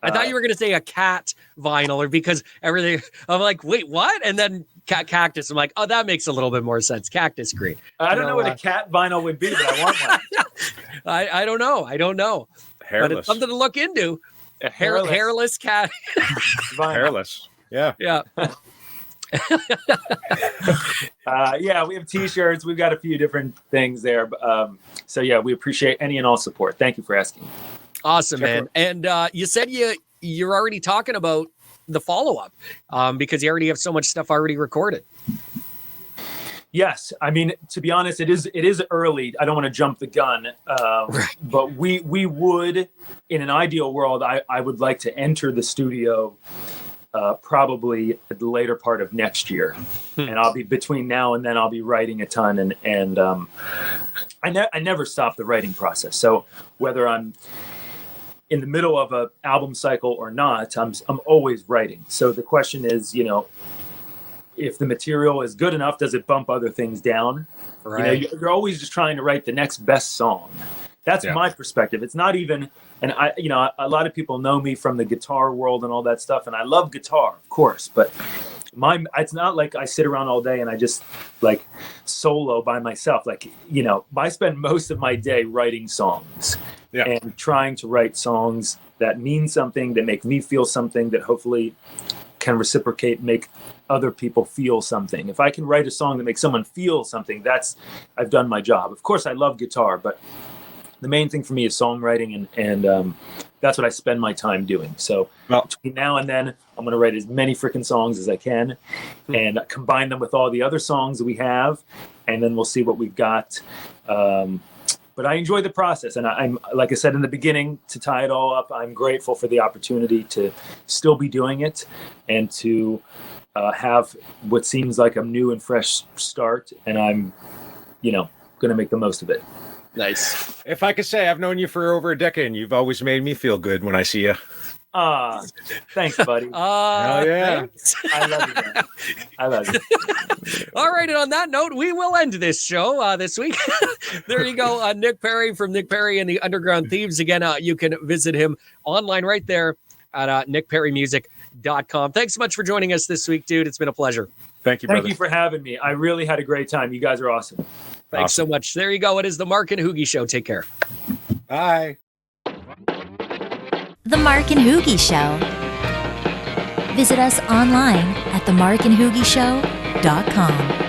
S2: I thought you were going to say a cat vinyl, or because everything, I'm like, wait, what? And then cactus. I'm like, oh, that makes a little bit more sense. Cactus Green.
S4: I don't know what a cat vinyl would be, but I want one.
S2: I don't know.
S3: Hairless.
S2: But it's something to look into.
S4: A
S2: hairless cat.
S3: Hairless. Yeah.
S2: Yeah.
S4: Yeah, we have t-shirts. We've got a few different things there. So yeah, we appreciate any and all support. Thank you for asking.
S2: Awesome, man. And you said you're already talking about the follow-up because you already have so much stuff already recorded.
S4: Yes, I mean, to be honest, it is early. I don't want to jump the gun, but we would, in an ideal world, I would like to enter the studio probably at the later part of next year, and I'll be between now and then I'll be writing a ton, and I never stop the writing process. So whether I'm in the middle of an album cycle or not, I'm always writing. So the question is, if the material is good enough, does it bump other things down?
S2: Right.
S4: You're always just trying to write the next best song. That's my perspective. It's not even, and a lot of people know me from the guitar world and all that stuff, and I love guitar, of course, but it's not like I sit around all day and I just like solo by myself. Like, I spend most of my day writing songs and trying to write songs that mean something, that make me feel something, that hopefully can reciprocate, make other people feel something. If I can write a song that makes someone feel something, I've done my job. Of course, I love guitar, but the main thing for me is songwriting, and that's what I spend my time doing. So between now and then, I'm going to write as many freaking songs as I can and combine them with all the other songs that we have, and then we'll see what we've got. But I enjoy the process, and I'm, like I said in the beginning, to tie it all up, I'm grateful for the opportunity to still be doing it and to have what seems like a new and fresh start, and I'm, going to make the most of it.
S2: Nice.
S3: If I could say, I've known you for over a decade, and you've always made me feel good when I see you.
S4: Thanks, buddy.
S3: Hell yeah.
S4: Thanks. I love you, man. I love you.
S2: All right, and on that note, we will end this show this week. There you go, Nick Perri from Nick Perri and the Underground Thieves. Again, you can visit him online right there at nickperrymusic.com. Thanks so much for joining us this week, dude. It's been a pleasure.
S3: Thank you, brother.
S4: Thank you for having me. I really had a great time. You guys are awesome.
S2: Thanks so much. There you go. It is the Mark and HooGie Show. Take care.
S3: Bye.
S1: The Mark and HooGie Show. Visit us online at themarkandhoogieshow.com.